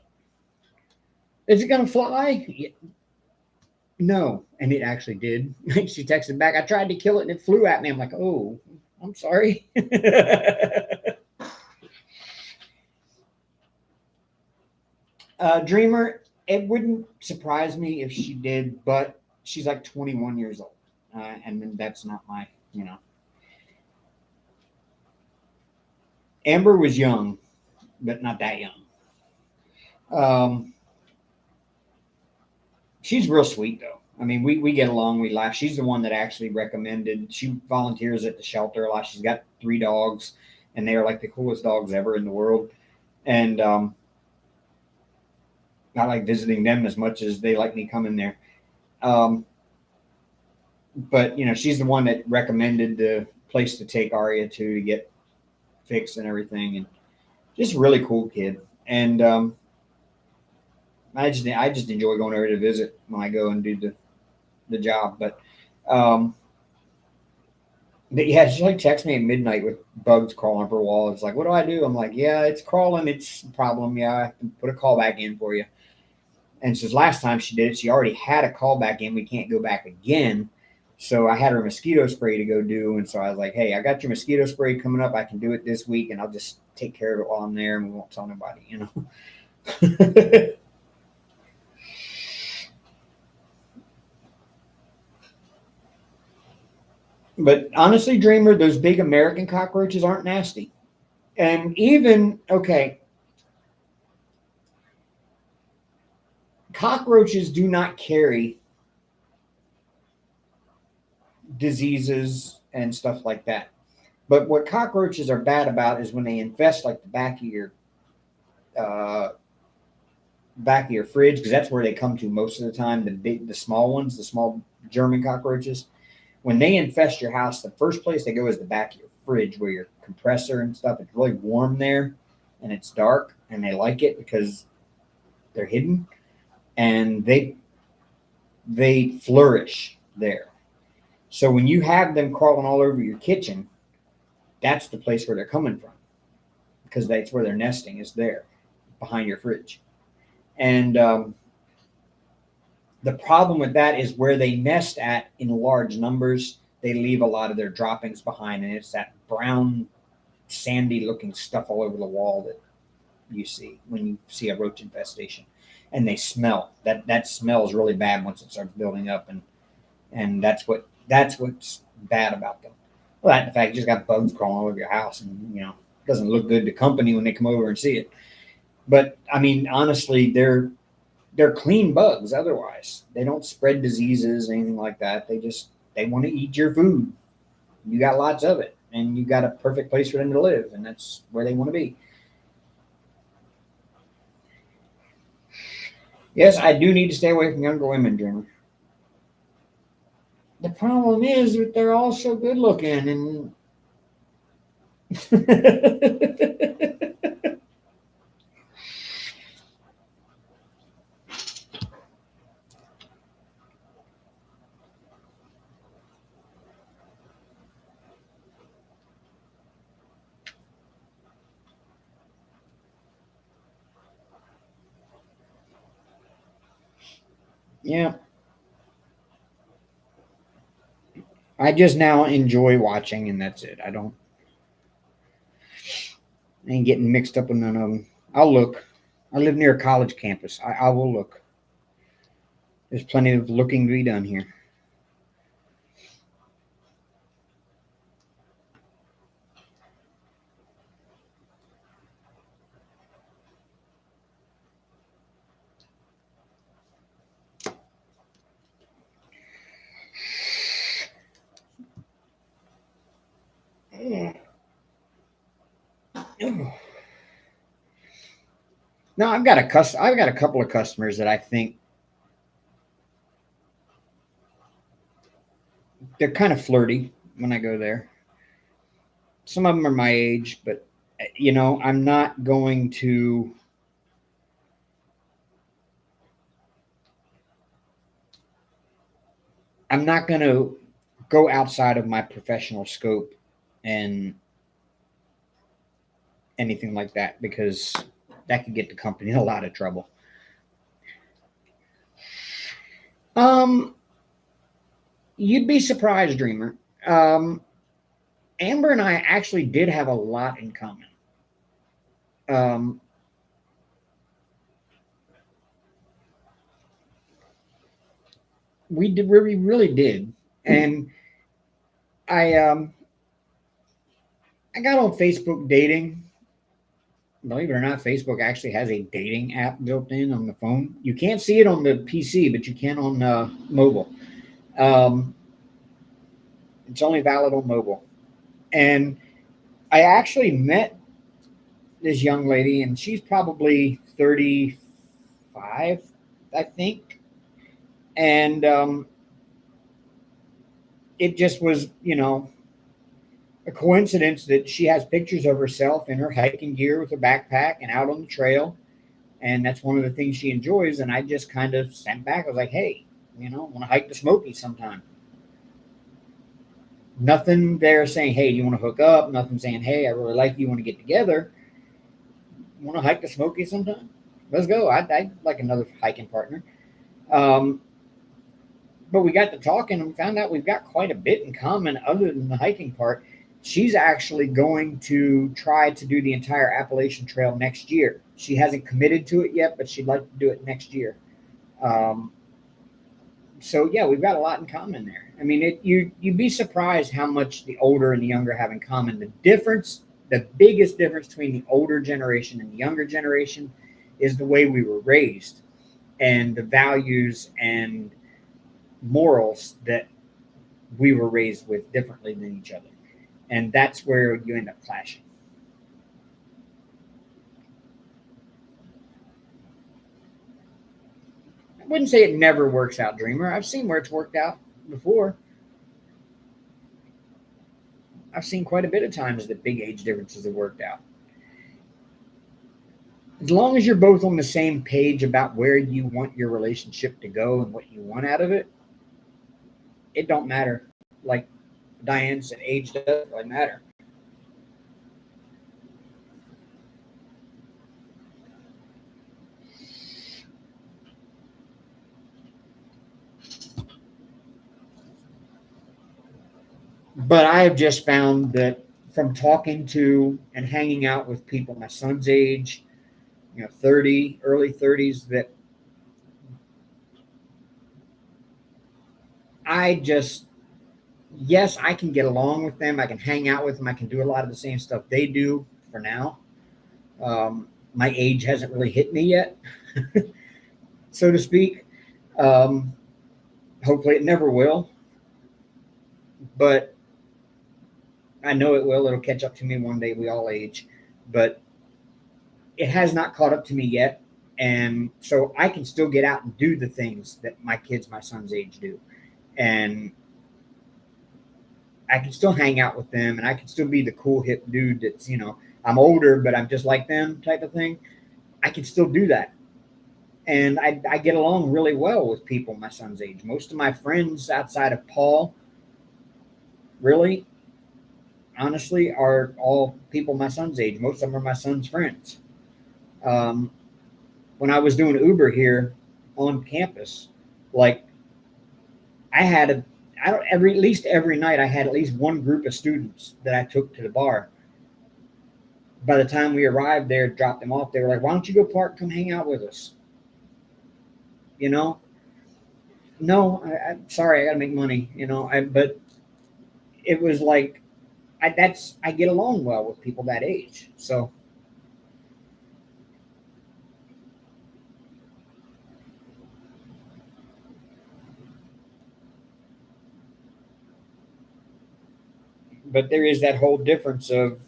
Is it going to fly? No. And it actually did. She texted back, I tried to kill it and it flew at me. I'm like, oh, I'm sorry. Dreamer, it wouldn't surprise me if she did, but she's like 21 years old. And then that's not my, you know. Amber was young, but not that young. She's real sweet, though. I mean, we get along. We laugh. She's the one that actually recommended. She volunteers at the shelter a lot. She's got 3 dogs, and they are like the coolest dogs ever in the world. And I like visiting them as much as they like me coming there. But, you know, she's the one that recommended the place to take Aria to get fixed and everything. And just a really cool kid. And I just enjoy going over to visit when I go and do the job. But yeah, she like texts me at midnight with bugs crawling up her wall. It's like, what do I do? I'm like, yeah, it's crawling. It's a problem. Yeah, I have to put a call back in for you. And since last time she did it, she already had a call back in. We can't go back again. So I had her mosquito spray to go do. And so I was like, hey, I got your mosquito spray coming up. I can do it this week, and I'll just take care of it while I'm there, and we won't tell nobody, you know. But honestly, Dreamer, those big American cockroaches aren't nasty. And even, okay, cockroaches do not carry diseases and stuff like that. But what cockroaches are bad about is when they infest like the back of your fridge, because that's where they come to most of the time. The small ones, the small German cockroaches. When they infest your house, the first place they go is the back of your fridge, where your compressor and stuff. It's really warm there, and it's dark, and they like it because they're hidden, and they flourish there. So when you have them crawling all over your kitchen, that's the place where they're coming from, because that's where they're nesting, is there behind your fridge. And the problem with that is where they nest at in large numbers, they leave a lot of their droppings behind, and it's that brown, sandy looking stuff all over the wall that you see when you see a roach infestation. And they smell. That smells really bad once it starts building up, and that's what's bad about them. Well, that, in fact, you just got bugs crawling all over your house, and it doesn't look good to company when they come over and see it. But I mean, honestly, they're clean bugs. Otherwise, they don't spread diseases, anything like that. They want to eat your food. You got lots of it, and you got a perfect place for them to live, and that's where they want to be. Yes, I do need to stay away from younger women, Dreamer. The problem is that they're all so good looking, and yeah, I just now enjoy watching, and that's it. I ain't getting mixed up with none of them. I'll look. I live near a college campus. I will look. There's plenty of looking to be done here. Now I've got a couple of customers that I think they're kind of flirty when I go there. Some of them are my age, but I'm not going to. I'm not going to go outside of my professional scope and anything like that because that could get the company in a lot of trouble. Um, you'd be surprised, Dreamer. Um, Amber and I actually did have a lot in common. Um, we did, we really did, and I um, I got on Facebook dating. Believe it or not, Facebook actually has a dating app built in on the phone. You can't see it on the PC, but you can on mobile. Um, it's only valid on mobile. And I actually met this young lady, and she's probably 35, I think. And it just was, a coincidence that she has pictures of herself in her hiking gear with a backpack and out on the trail. And that's one of the things she enjoys. And I just kind of sent back. I was like, hey, want to hike the Smokies sometime. Nothing there saying, hey, do you want to hook up? Nothing saying, hey, I really like you, want to get together. Want to hike the Smokies sometime? Let's go. I'd like another hiking partner. Um, but we got to talking and found out we've got quite a bit in common other than the hiking part. She's actually going to try to do the entire Appalachian Trail next year. She hasn't committed to it yet, but she'd like to do it next year. Um, so yeah, we've got a lot in common there. I mean, you'd be surprised how much the older and the younger have in common. The biggest difference between the older generation and the younger generation is the way we were raised and the values and morals that we were raised with differently than each other. And that's where you end up clashing. I wouldn't say it never works out, Dreamer. I've seen where it's worked out before. I've seen quite a bit of times that big age differences have worked out. As long as you're both on the same page about where you want your relationship to go and what you want out of it, it don't matter. Like Diane said, age doesn't really matter. But I have just found that from talking to and hanging out with people my son's age, 30, early 30s, that I just, yes, I can get along with them. I can hang out with them. I can do a lot of the same stuff they do for now. My age hasn't really hit me yet, so to speak. Um, Hopefully, it never will, but I know it will. It'll catch up to me one day. We all age, but it has not caught up to me yet. And so I can still get out and do the things that my kids, my son's age, do. And I can still hang out with them and I can still be the cool, hip dude that's, I'm older, but I'm just like them type of thing. I can still do that. And I get along really well with people my son's age. Most of my friends outside of Paul, really, honestly, are all people my son's age. Most of them are my son's friends. Um, when I was doing Uber here on campus, like I had at least every night I had at least one group of students that I took to the bar. By the time we arrived there, dropped them off, they were like, "Why don't you go park? Come hang out with us." You know, no, I'm sorry, I got to make money. But it was like I get along well with people that age. So, but there is that whole difference of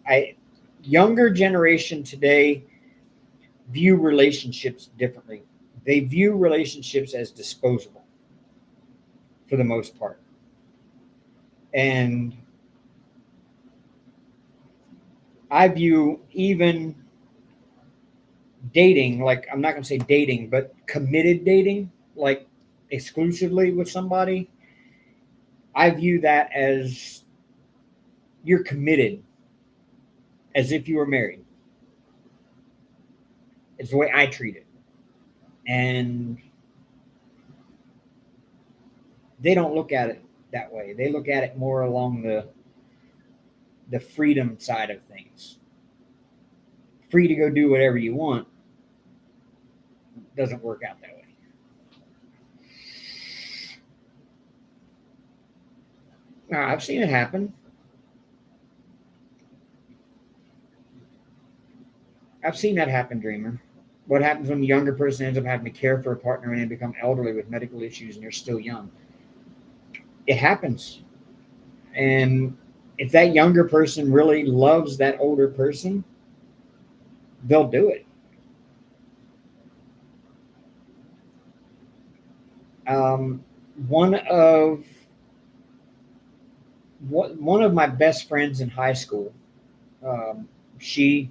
I younger generation today view relationships differently. They view relationships as disposable for the most part. And I view even dating, like I'm not going to say dating, but committed dating, like exclusively with somebody, I view that as you're committed as if you were married. It's the way I treat it. And they don't look at it that way. They look at it more along the freedom side of things. Free to go do whatever you want doesn't work out that way. I've seen it happen. I've seen that happen, Dreamer. What happens when the younger person ends up having to care for a partner and they become elderly with medical issues and they're still young? It happens. And if that younger person really loves that older person, they'll do it. Um, one of one of my best friends in high school, um, she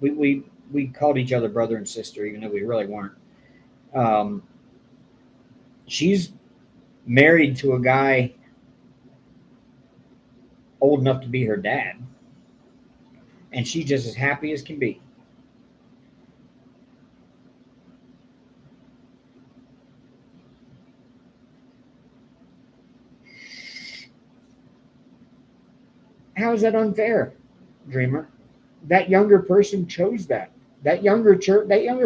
we called each other brother and sister, even though we really weren't. Um, she's married to a guy old enough to be her dad, and she's just as happy as can be. How is that unfair, Dreamer? That younger person chose that. That younger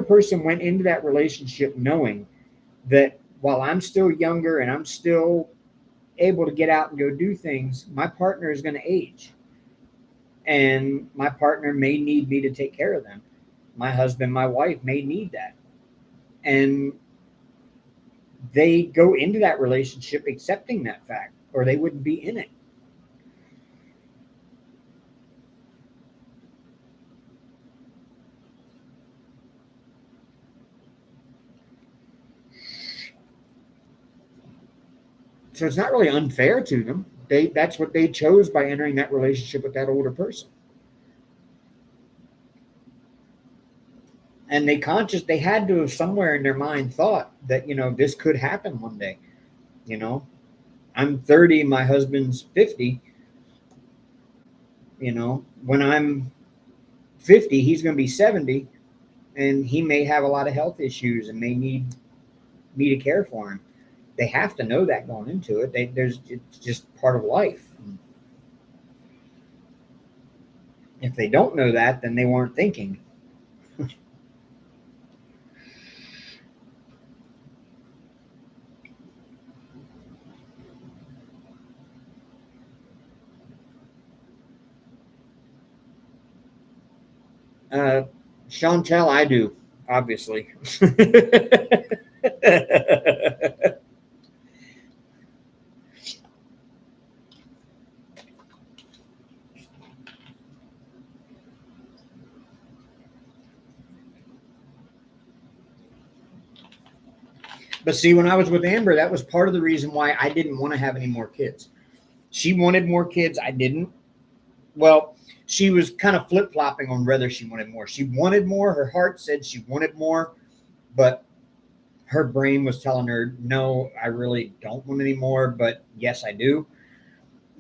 person went into that relationship knowing that while I'm still younger and I'm still able to get out and go do things, my partner is going to age. And my partner may need me to take care of them. My husband, my wife may need that. And they go into that relationship accepting that fact, or they wouldn't be in it. So it's not really unfair to them. That's what they chose by entering that relationship with that older person. And they had to have somewhere in their mind thought that, this could happen one day. You know, I'm 30, my husband's 50. When I'm 50, he's going to be 70, and he may have a lot of health issues and may need me to care for him. They have to know that going into it. It's just part of life. If they don't know that, then they weren't thinking. Chantel, I do, obviously. But see, when I was with Amber, that was part of the reason why I didn't want to have any more kids. She wanted more kids. I didn't. Well, she was kind of flip flopping on whether she wanted more. She wanted more. Her heart said she wanted more, but her brain was telling her, no, I really don't want any more, but yes, I do.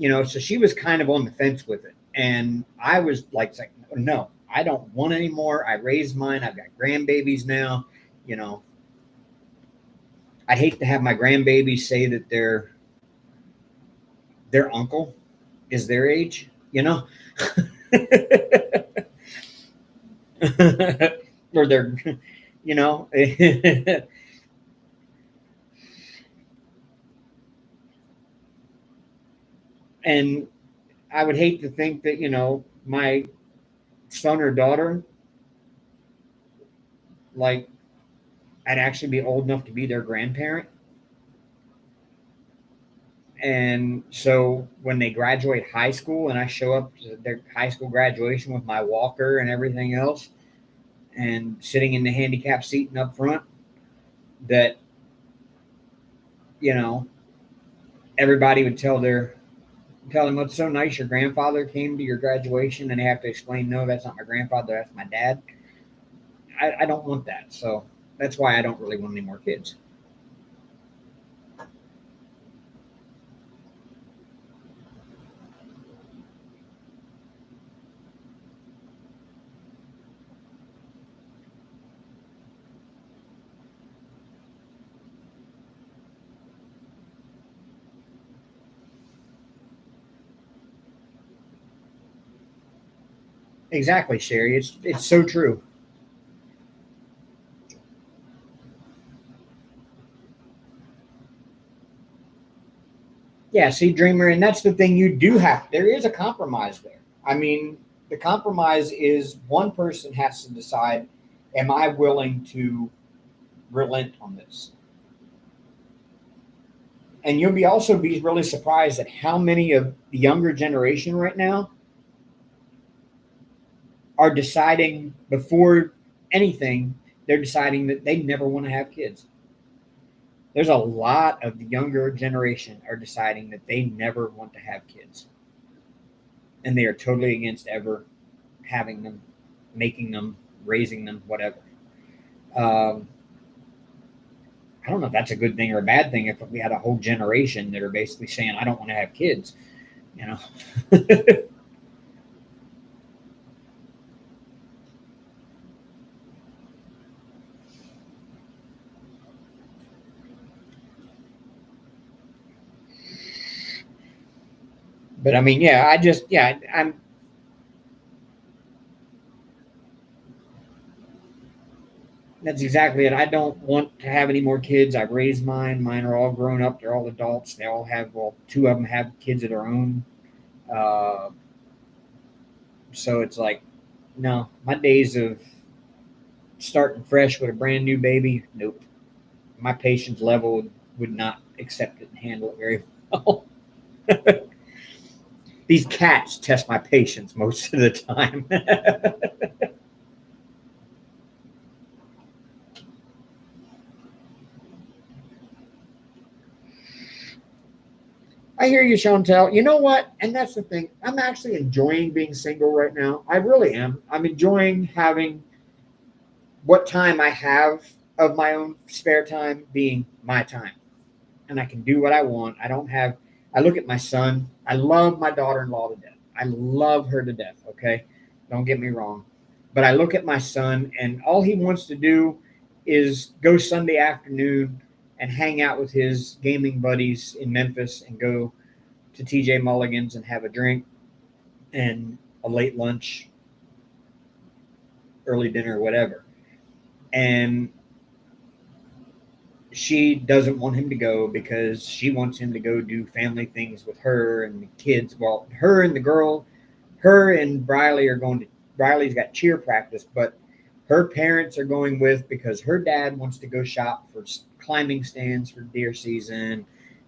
So she was kind of on the fence with it. And I was like, no, I don't want any more. I raised mine. I've got grandbabies now. You know, I'd hate to have my grandbabies say that their uncle is their age, or their, you know, and I would hate to think that, my son or daughter, like, I'd actually be old enough to be their grandparent. And so when they graduate high school and I show up to their high school graduation with my walker and everything else and sitting in the handicap seat and up front, that, you know, everybody would tell them, what's so nice, your grandfather came to your graduation, and they have to explain, no, that's not my grandfather, that's my dad. I don't want that. So that's why I don't really want any more kids. Exactly, Sherry. It's so true. Yeah, see, Dreamer, and that's the thing, you do have, there is a compromise there. I mean, the compromise is one person has to decide, am I willing to relent on this? And you'll be really surprised at how many of the younger generation right now are deciding before anything, they're deciding that they never want to have kids. There's a lot of the younger generation are deciding that they never want to have kids. And they are totally against ever having them, making them, raising them, whatever. Um, I don't know if that's a good thing or a bad thing. If we had a whole generation that are basically saying, "I don't want to have kids," you know. But I mean, yeah, I'm. That's exactly it. I don't want to have any more kids. I've raised mine. Mine are all grown up. They're all adults. They all have, well, two of them have kids of their own. Uh, so it's like, no, my days of starting fresh with a brand new baby, nope. My patience level would not accept it and handle it very well. These cats test my patience most of the time. I hear you, Chantel. You know what? And that's the thing. I'm actually enjoying being single right now. I really am. I'm enjoying having what time I have of my own spare time being my time. And I can do what I want. I look at my son. I love my daughter in law to death. I love her to death. Okay. Don't get me wrong. But I look at my son, and all he wants to do is go Sunday afternoon and hang out with his gaming buddies in Memphis and go to TJ Mulligan's and have a drink and a late lunch, early dinner, whatever. And she doesn't want him to go because she wants him to go do family things with her and the kids. Well, her and the girl, her and Briley are going to, Briley's got cheer practice, but her parents are going with because her dad wants to go shop for climbing stands for deer season.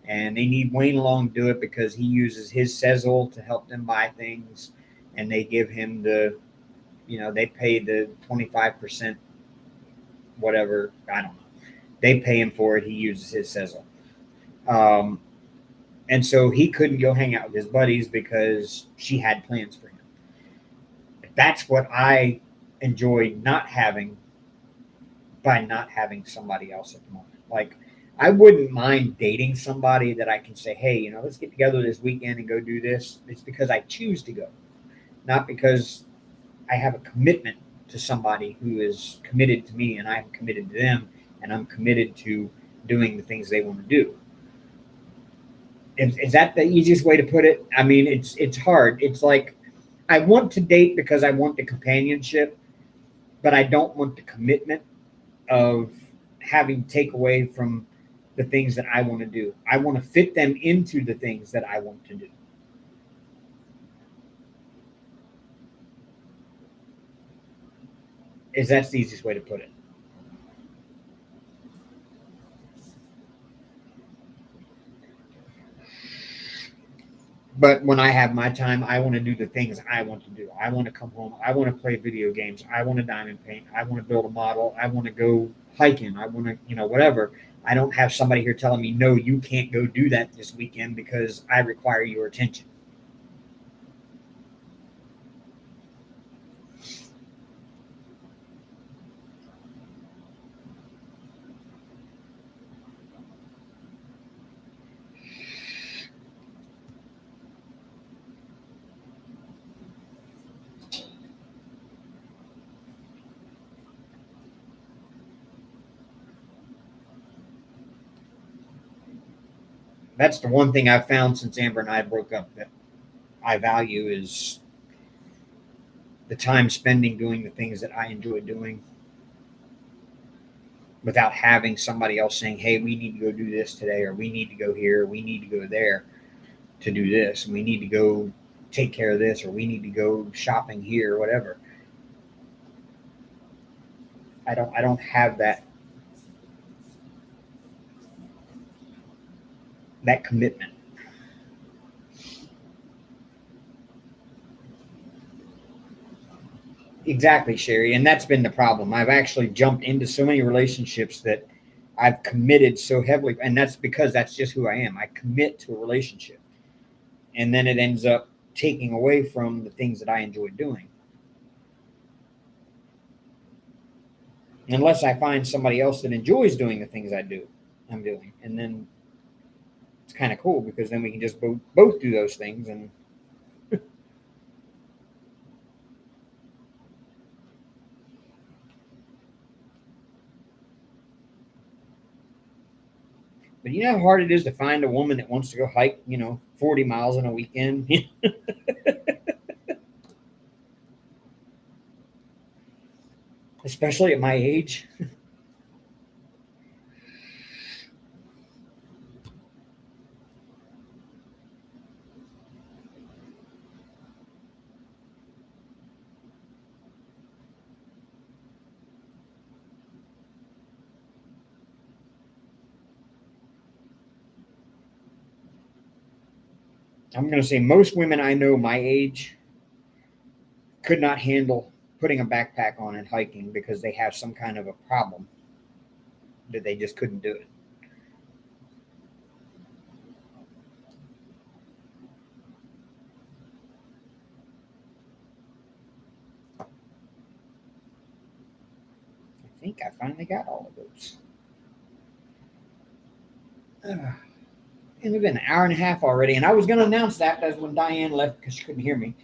And they need Wayne Long to do it because he uses his Sezzle to help them buy things. And they give him the, they pay the 25%, whatever, I don't know. They pay him for it. He uses his Sezzle. And so he couldn't go hang out with his buddies because she had plans for him. That's what I enjoyed not having by not having somebody else at the moment. Like, I wouldn't mind dating somebody that I can say, hey, let's get together this weekend and go do this. It's because I choose to go, not because I have a commitment to somebody who is committed to me and I'm committed to them and I'm committed to doing the things they want to do. Is that the easiest way to put it? I mean, it's hard. It's like I want to date because I want the companionship, but I don't want the commitment of having to take away from the things that I want to do. I want to fit them into the things that I want to do. That's the easiest way to put it. But when I have my time, I want to do the things I want to do. I want to come home. I want to play video games. I want to diamond paint. I want to build a model. I want to go hiking. I want to, whatever. I don't have somebody here telling me, no, you can't go do that this weekend because I require your attention. That's the one thing I've found since Amber and I broke up that I value is the time spending doing the things that I enjoy doing without having somebody else saying, hey, we need to go do this today, or we need to go here, or we need to go there to do this, and we need to go take care of this, or we need to go shopping here, or whatever. I don't have that commitment. Exactly, Sherry. And that's been the problem. I've actually jumped into so many relationships that I've committed so heavily. And that's because that's just who I am. I commit to a relationship. And then it ends up taking away from the things that I enjoy doing. Unless I find somebody else that enjoys doing the things I'm doing. And then it's kind of cool because then we can just both do those things. And but you know how hard it is to find a woman that wants to go hike, 40 miles in a weekend? Especially at my age. I'm going to say most women I know my age could not handle putting a backpack on and hiking because they have some kind of a problem that they just couldn't do it. I think I finally got all of those. And we've been an hour and a half already. And I was going to announce that as when Diane left because she couldn't hear me.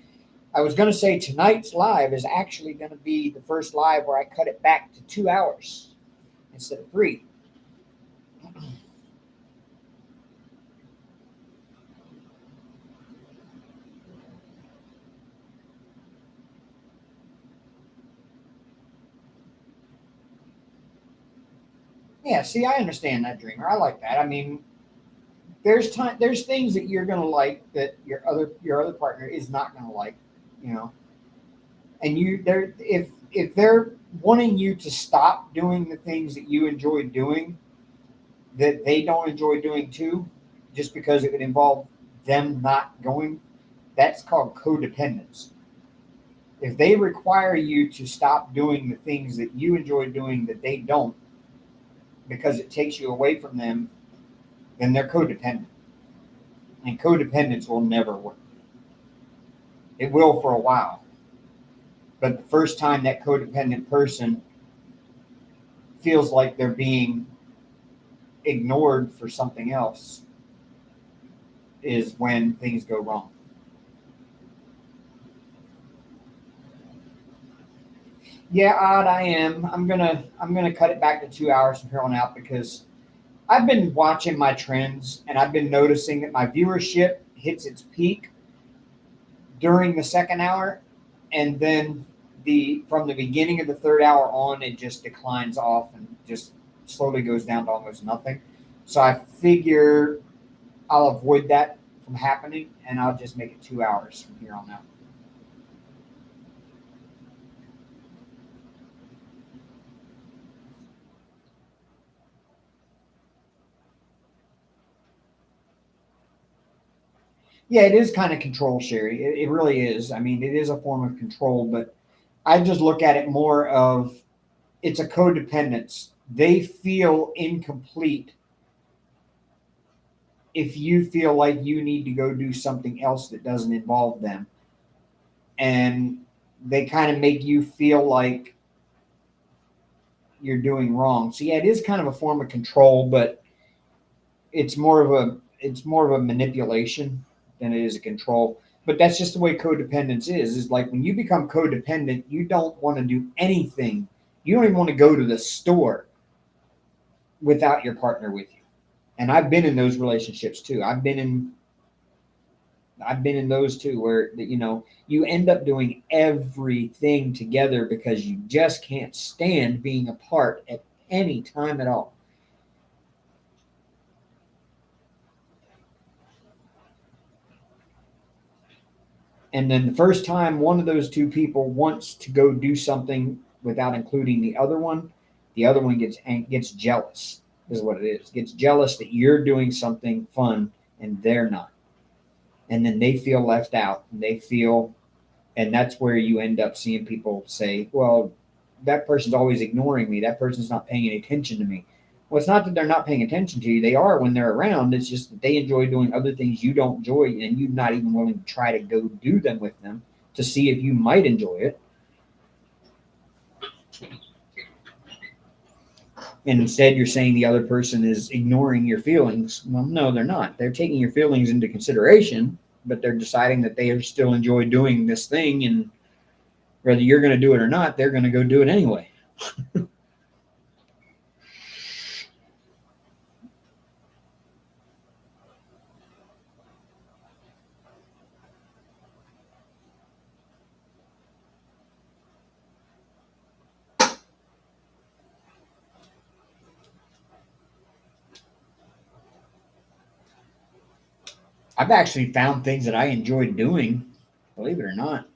I was going to say tonight's live is actually going to be the first live where I cut it back to 2 hours instead of 3. Yeah, see, I understand that, Dreamer. I like that. I mean, there's things that you're gonna like that your other partner is not gonna like, you know. And if they're wanting you to stop doing the things that you enjoy doing that they don't enjoy doing too, just because it would involve them not going, that's called codependence. If they require you to stop doing the things that you enjoy doing that they don't because it takes you away from them, then they're codependent. And codependence will never work. It will for a while. But the first time that codependent person feels like they're being ignored for something else is when things go wrong. Yeah, odd I am. I'm gonna cut it back to 2 hours from here on out because I've been watching my trends and I've been noticing that my viewership hits its peak during the second hour, and then the from the beginning of the third hour on, it just declines off and just slowly goes down to almost nothing. So I figure I'll avoid that from happening, and I'll just make it 2 hours from here on out. Yeah, it is kind of control, Sherry. It really is. I mean, it is a form of control, but I just look at it more of it's a codependence. They feel incomplete if you feel like you need to go do something else that doesn't involve them. And they kind of make you feel like you're doing wrong. So yeah, it is kind of a form of control, but it's more of a manipulation than it is a control. But that's just the way codependence is like when you become codependent, you don't want to do anything. You don't even want to go to the store without your partner with you. And I've been in those relationships too. I've been in those too where you end up doing everything together because you just can't stand being apart at any time at all. And then the first time one of those two people wants to go do something without including the other one gets jealous. Is what it is. Gets jealous that you're doing something fun and they're not. And then they feel left out. And they feel and that's where you end up seeing people say, well, that person's always ignoring me. That person's not paying any attention to me. Well, it's not that they're not paying attention to you. They are when they're around. It's just that they enjoy doing other things you don't enjoy, and you're not even willing to try to go do them with them to see if you might enjoy it. And instead, you're saying the other person is ignoring your feelings. Well, no, they're not. They're taking your feelings into consideration, but they're deciding that they still enjoy doing this thing, and whether you're going to do it or not, they're going to go do it anyway. I've actually found things that I enjoyed doing, believe it or not.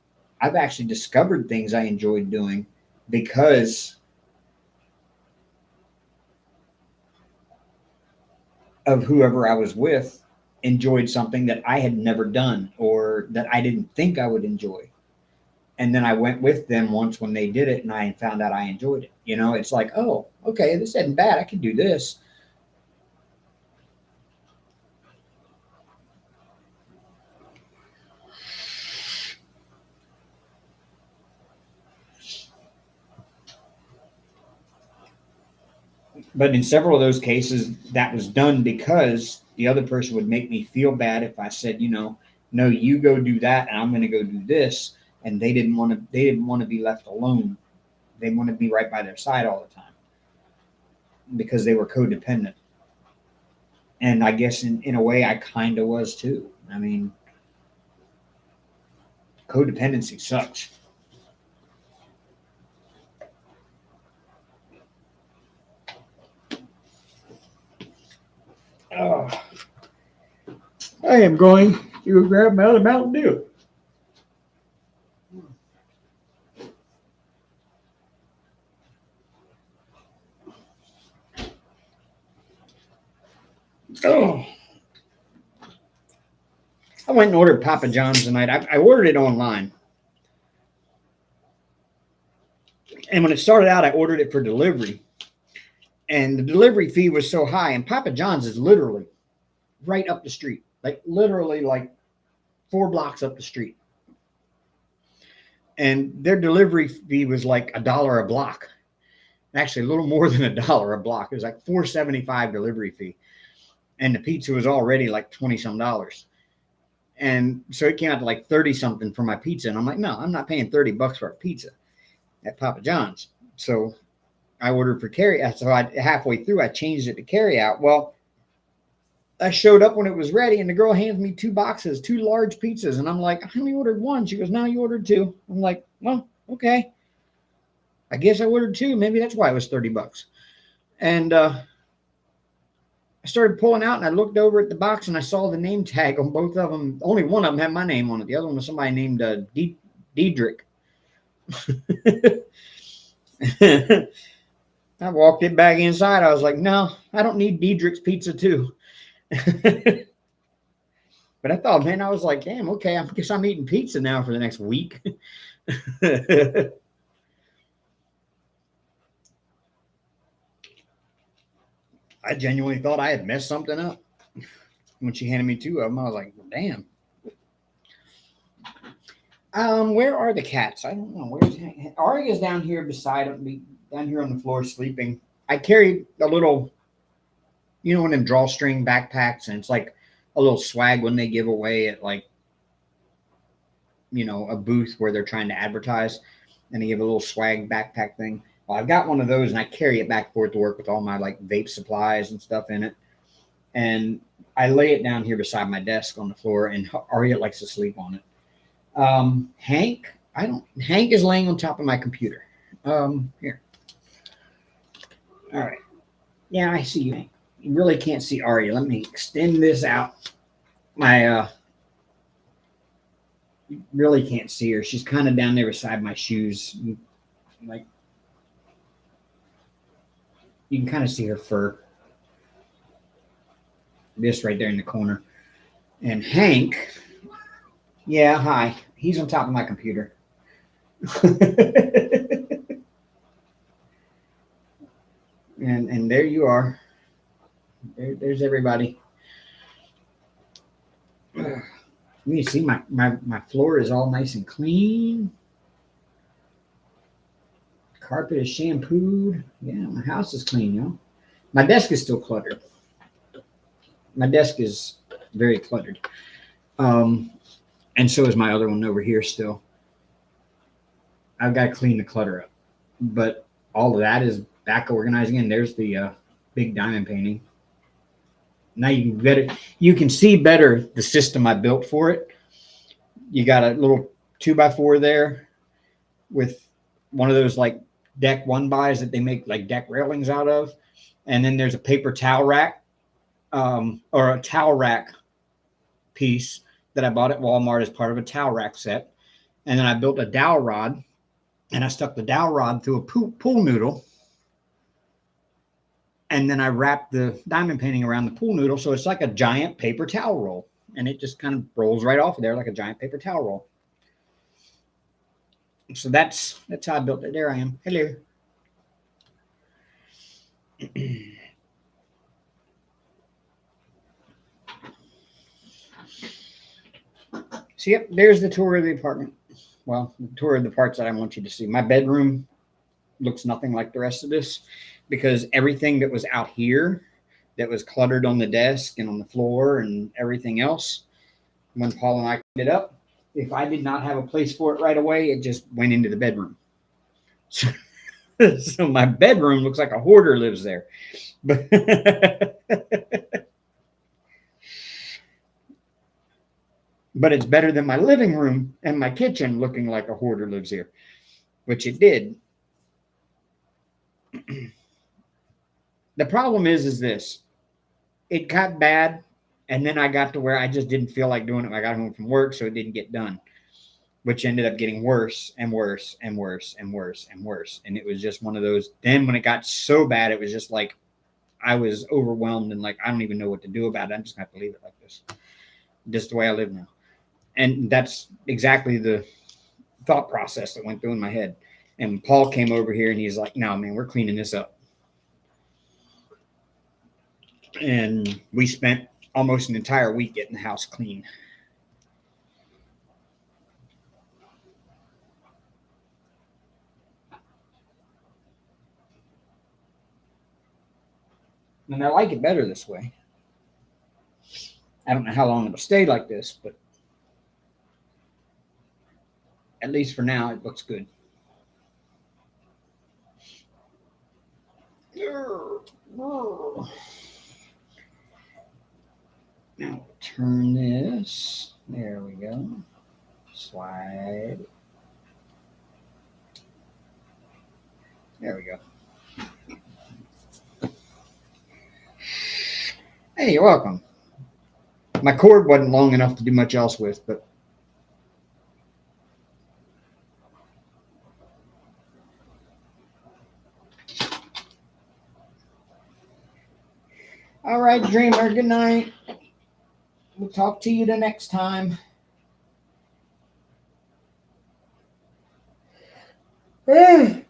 I've actually discovered things I enjoyed doing because of whoever I was with enjoyed something that I had never done or that I didn't think I would enjoy. And then I went with them once when they did it and I found out I enjoyed it. It's like, oh, okay, this isn't bad. I can do this. But in several of those cases, that was done because the other person would make me feel bad if I said, no, you go do that, and I'm going to go do this. And they didn't want to. They didn't want to be left alone. They wanted to be right by their side all the time because they were codependent. And I guess in a way, I kind of was too. I mean, codependency sucks. I am going to grab my other Mountain Dew. Oh, I went and ordered Papa John's tonight. I ordered it online. And when it started out, I ordered it for delivery. And the delivery fee was so high. And Papa John's is literally right up the street. Like literally like 4 blocks up the street. And their delivery fee was like $1 a block. Actually, a little more than $1 a block. It was like $4.75 delivery fee. And the pizza was already like 20 some dollars. And so it came out to like 30 something for my pizza. And I'm like, no, I'm not paying $30 for a pizza at Papa John's. So I ordered for carry out. So halfway through, I changed it to carry out. Well, I showed up when it was ready, and the girl hands me 2 boxes, 2 large pizzas. And I'm like, I only ordered 1. She goes, no, you ordered 2. I'm like, well, okay. I guess I ordered 2. Maybe that's why it was $30. And I started pulling out, and I looked over at the box, and I saw the name tag on both of them. Only one of them had my name on it. The other one was somebody named Diedrich. I walked it back inside. I was like, no, I don't need Diedrich's pizza too. But I thought, man, I was like, damn, okay, I guess I'm eating pizza now for the next week. I genuinely thought I had messed something up. When she handed me 2 of them, I was like, damn. Where are the cats? I don't know. Where's Ari is down here beside me, down here on the floor sleeping. I carried a little, you know, one of them drawstring backpacks, and it's like a little swag when they give away at like, you know, a booth where they're trying to advertise, and they give a little swag backpack thing. Well, I've got one of those, and I carry it back and forth to work with all my like vape supplies and stuff in it. And I lay it down here beside my desk on the floor, and Aria likes to sleep on it. Hank is laying on top of my computer. Here. All right. Yeah, I see you, Hank. You really can't see Aria. Let me extend this out. You really can't see her. She's kind of down there beside my shoes. Like, you can kind of see her fur. Just right there in the corner. And Hank, yeah, hi. He's on top of my computer. and there you are. There's everybody. You see my floor is all nice and clean. Carpet is shampooed. Yeah, my house is clean, you know. My desk is still cluttered. My desk is very cluttered. And so is my other one over here still. I've got to clean the clutter up. But all of that is back organized again. There's the big diamond painting. Now you can see better the system I built for it. You got a little 2x4 there with one of those like deck 1-bys that they make like deck railings out of. And then there's a paper towel rack or a towel rack piece that I bought at Walmart as part of a towel rack set. And then I built a dowel rod, and I stuck the dowel rod through a pool noodle. And then I wrapped the diamond painting around the pool noodle. So it's like a giant paper towel roll. And it just kind of rolls right off of there like a giant paper towel roll. So that's how I built it. There I am. Hello. So, yep, there's the tour of the apartment. Well, the tour of the parts that I want you to see. My bedroom looks nothing like the rest of this because everything that was out here that was cluttered on the desk and on the floor and everything else, when Paul and I cleaned it up, if I did not have a place for it right away, it just went into the bedroom. So my bedroom looks like a hoarder lives there. But but it's better than my living room and my kitchen looking like a hoarder lives here, which it did. The problem is this. It got bad And then I got to where I just didn't feel like doing it when I got home from work, so it didn't get done, which ended up getting worse and worse and worse and worse and worse. And it was just one of those. Then when it got so bad, it was just like I was overwhelmed and like I don't even know what to do about it. I'm just gonna have to leave it like this. Just the way I live now. And that's exactly the thought process that went through in my head. And Paul came over here and he's like, "No, man, we're cleaning this up." And we spent almost an entire week getting the house clean. And I like it better this way. I don't know how long it'll stay like this, but at least for now, it looks good. Now turn this. There we go. Slide. There we go. Hey, you're welcome. My cord wasn't long enough to do much else with, but all right, dreamer, good night. We'll talk to you the next time. I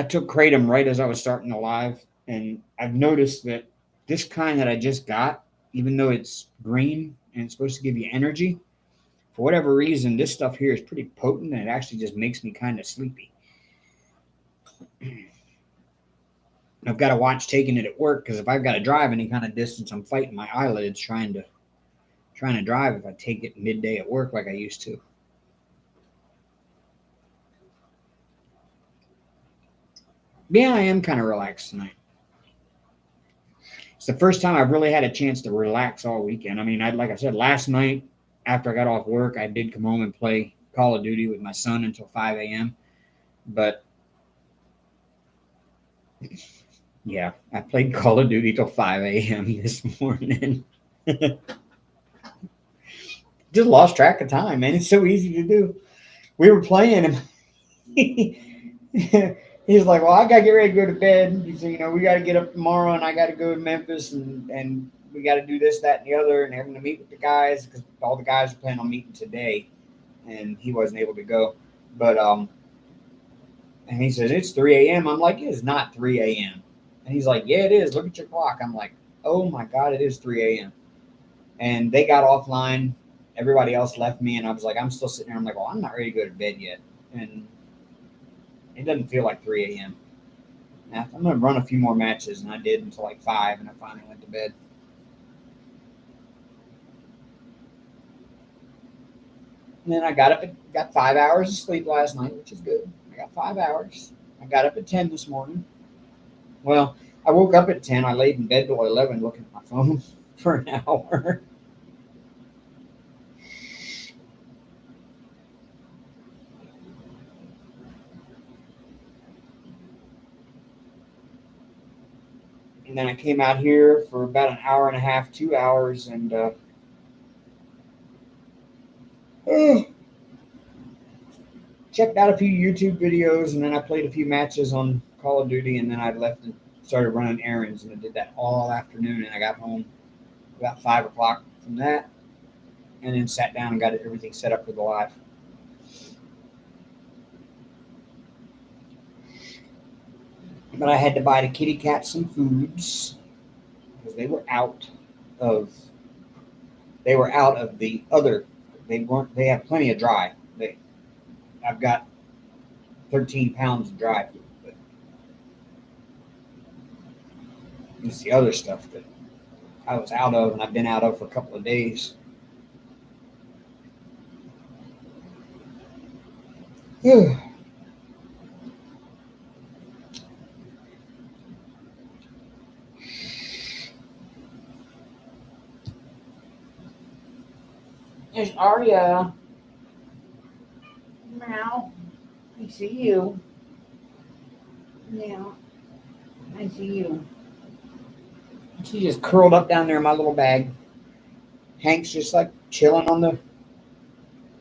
took kratom right as I was starting the live, and I've noticed that this kind that I just got, even though it's green and it's supposed to give you energy, for whatever reason, this stuff here is pretty potent and it actually just makes me kind of sleepy. I've got to watch taking it at work because if I've got to drive any kind of distance, I'm fighting my eyelids trying to drive if I take it midday at work like I used to. Yeah, I am kind of relaxed tonight. It's the first time I've really had a chance to relax all weekend. I mean, like I said, last night after I got off work, I did come home and play Call of Duty with my son until 5 a.m. But yeah, I played Call of Duty till 5 a.m. this morning. Just lost track of time, man. It's so easy to do. We were playing and he's like, "Well, I gotta get ready to go to bed." He said, "We got to get up tomorrow, and I got to go to Memphis, and we got to do this, that, and the other, and having to meet with the guys because all the guys are planning on meeting today, and he wasn't able to go." But and he says it's 3 a.m. I'm like, "It's not 3 a.m." And he's like, "Yeah, it is. Look at your clock." I'm like, "Oh my God, it is 3 a.m." And they got offline. Everybody else left me, and I was like, I'm still sitting there. I'm like, "Well, I'm not ready to go to bed yet," and it doesn't feel like 3 a.m. I'm going to run a few more matches, and I did until like 5, and I finally went to bed. And then I got 5 hours of sleep last night, which is good. I got 5 hours. I got up at 10 this morning. Well, I woke up at 10. I laid in bed till 11 looking at my phone for an hour. And then I came out here for about an hour and a half, 2 hours, and checked out a few YouTube videos, and then I played a few matches on Call of Duty, and then I left and started running errands, and I did that all afternoon, and I got home about 5 o'clock from that, and then sat down and got everything set up for the live. But I had to buy the kitty cat some foods because they were out of the other. They have plenty of dry. I've got 13 pounds of dry food, but it's the other stuff that I was out of, and I've been out of for a couple of days. There's Arya. Meow. I see you. Yeah, I see you. She just curled up down there in my little bag. Hank's just like chilling on the.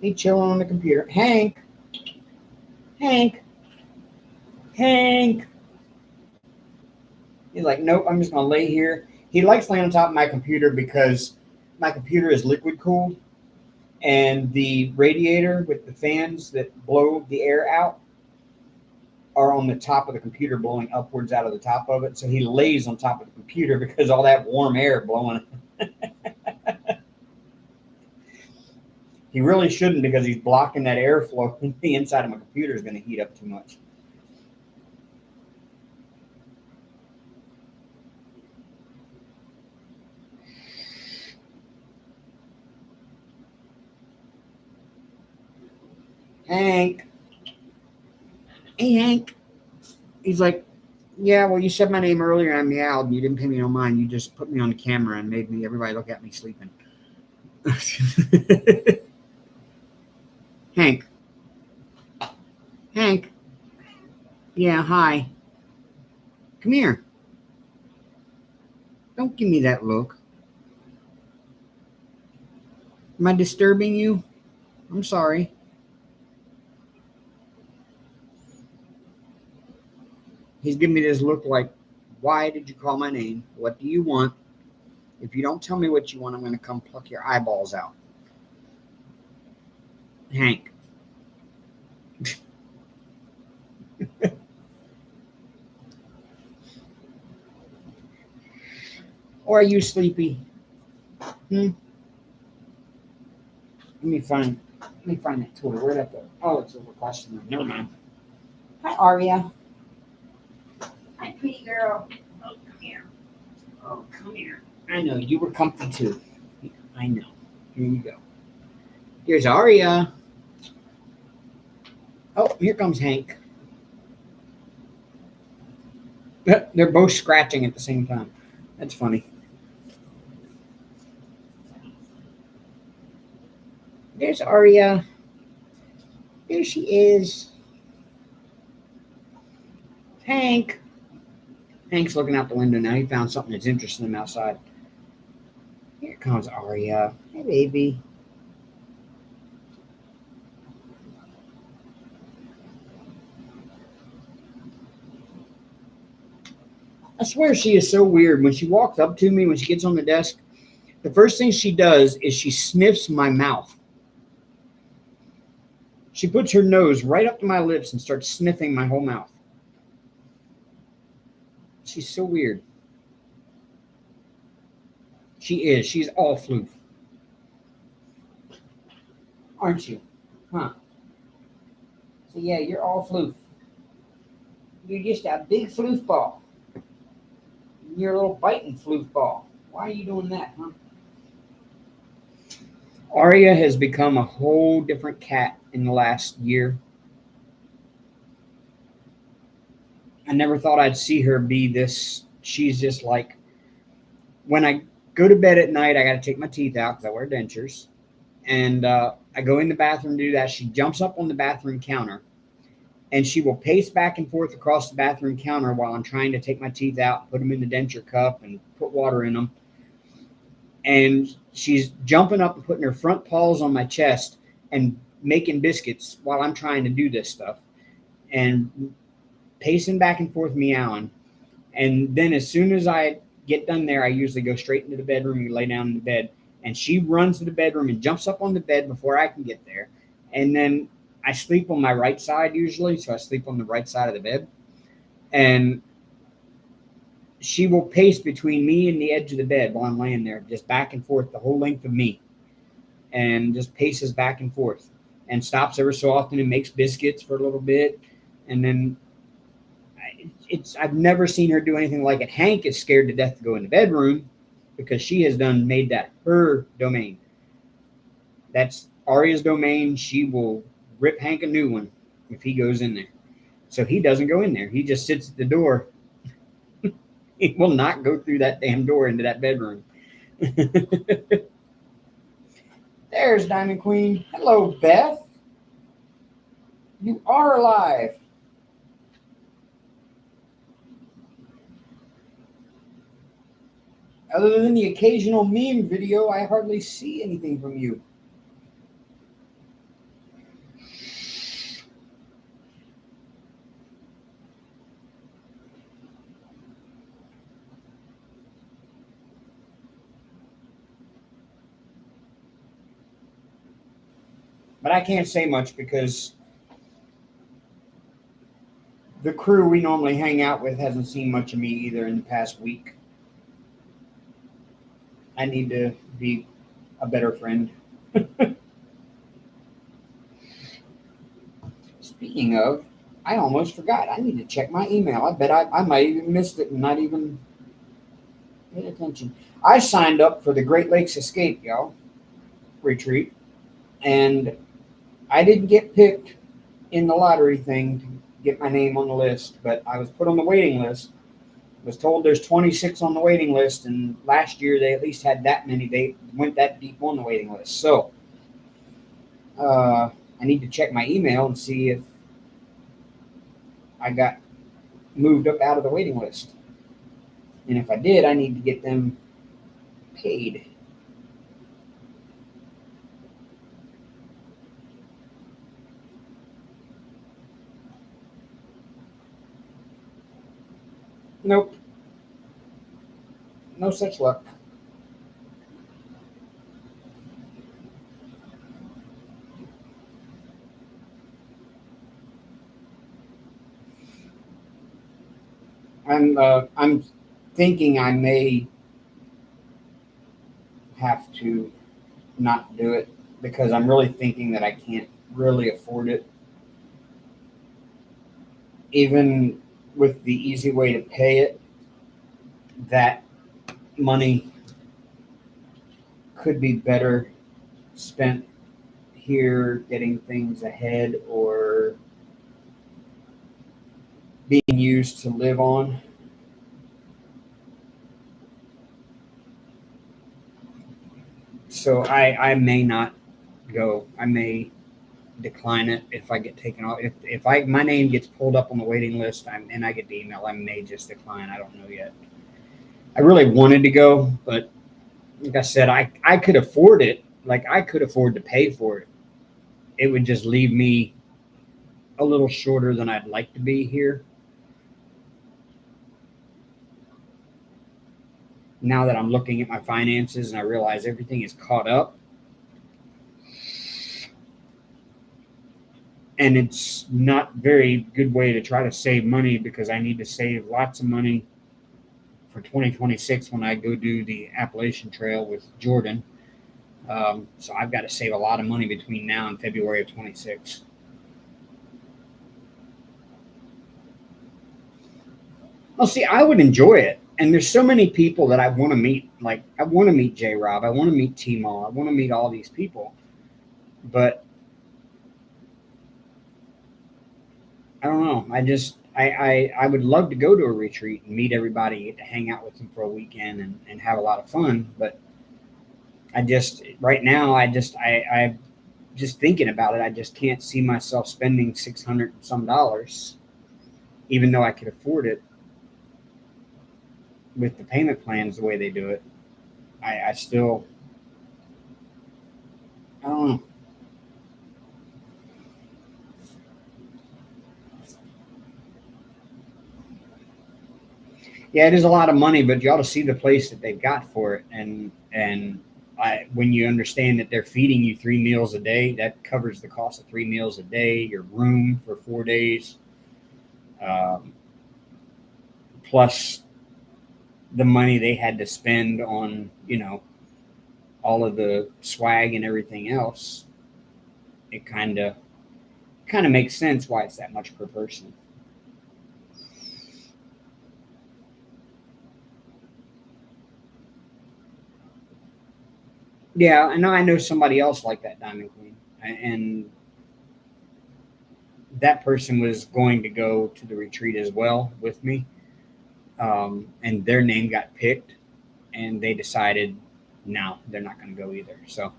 He chilling on the computer. Hank, Hank, Hank. He's like, nope, I'm just gonna lay here. He likes laying on top of my computer because my computer is liquid cooled, and the radiator with the fans that blow the air out are on the top of the computer, blowing upwards out of the top of it. So he lays on top of the computer because all that warm air blowing. He really shouldn't because he's blocking that airflow. The inside of my computer is going to heat up too much. Hank. Hey, Hank. He's like, yeah, well, you said my name earlier and I meowed and you didn't pay me no mind. You just put me on the camera and made everybody look at me sleeping. Hank. Hank. Yeah, hi. Come here. Don't give me that look. Am I disturbing you? I'm sorry. He's giving me this look like, why did you call my name? What do you want? If you don't tell me what you want, I'm going to come pluck your eyeballs out. Hank. Or are you sleepy? Let me find that toy. Where'd that go? Oh, it's over across the room. Never mind. Hi, Aria. Hi, pretty girl. Oh, come here. Oh, come here. I know, you were comfy too. I know. Here you go. Here's Aria. Oh, here comes Hank. They're both scratching at the same time. That's funny. There's Aria. There she is. Hank. Hank's looking out the window now. He found something that's interesting him outside. Here comes Aria. Hey, baby. I swear she is so weird. When she walks up to me, when she gets on the desk, the first thing she does is she sniffs my mouth. She puts her nose right up to my lips and starts sniffing my whole mouth. She's so weird. She is. She's all floof. Aren't you? Huh? So yeah, you're all floof. You're just a big floof ball. You're a little biting floof ball. Why are you doing that, huh? Aria has become a whole different cat in the last year. I never thought I'd see her be this. She's just like, when I go to bed at night, I got to take my teeth out because I wear dentures. And I go in the bathroom to do that. She jumps up on the bathroom counter and she will pace back and forth across the bathroom counter while I'm trying to take my teeth out, put them in the denture cup, and put water in them. And she's jumping up and putting her front paws on my chest and making biscuits while I'm trying to do this stuff and pacing back and forth, meowing. And then as soon as I get done there, I usually go straight into the bedroom and lay down in the bed. And she runs to the bedroom and jumps up on the bed before I can get there. And then I sleep on my right side usually, so I sleep on the right side of the bed. And she will pace between me and the edge of the bed while I'm laying there, just back and forth the whole length of me, and just paces back and forth and stops every so often and makes biscuits for a little bit. And then I've never seen her do anything like it. Hank is scared to death to go in the bedroom because she has made that her domain. That's Aria's domain. She will rip Hank a new one if he goes in there. So he doesn't go in there. He just sits at the door. He will not go through that damn door into that bedroom. There's Diamond Queen. Hello, Beth. You are alive. Other than the occasional meme video, I hardly see anything from you. But I can't say much because the crew we normally hang out with hasn't seen much of me either in the past week. I need to be a better friend. Speaking of, I almost forgot. I need to check my email. I bet I might even missed it and not even paid attention. I signed up for the Great Lakes Escape, y'all, retreat, and I didn't get picked in the lottery thing to get my name on the list, but I was put on the waiting list. Was told there's 26 on the waiting list, and last year they at least had that many. They went that deep on the waiting list. So I need to check my email and see if I got moved up out of the waiting list. And if I did, I need to get them paid. Nope. No such luck. I'm thinking I may have to not do it because I'm really thinking that I can't really afford it. Even with the easy way to pay it, that money could be better spent here getting things ahead or being used to live on. So I may not go. I may decline it if I get taken off. If my name gets pulled up on the waiting list and I get the email, I may just decline. I don't know yet. I really wanted to go, but like I said, I could afford it. Like I could afford to pay for it. It would just leave me a little shorter than I'd like to be here. Now that I'm looking at my finances and I realize everything is caught up, and it's not very good way to try to save money because I need to save lots of money for 2026 when I go do the Appalachian Trail with Jordan. So I've got to save a lot of money between now and February of 26. Well, see, I would enjoy it. And there's so many people that I want to meet. Like, I want to meet J Rob. I want to meet T-Mall. I want to meet all these people. But I don't know. I would love to go to a retreat and meet everybody, get to hang out with them for a weekend and have a lot of fun. But right now, I just thinking about it, I just can't see myself spending $600 and some dollars, even though I could afford it with the payment plans the way they do it. I still, I don't know. Yeah, it is a lot of money, but you ought to see the place that they've got for it, when you understand that they're feeding you 3 meals a day, that covers the cost of 3 meals a day, your room for 4 days, um, plus the money they had to spend on, all of the swag and everything else. It kind of makes sense why it's that much per person. Yeah, and I know somebody else like that Diamond Queen, and that person was going to go to the retreat as well with me, and their name got picked, and they decided no, they're not going to go either. So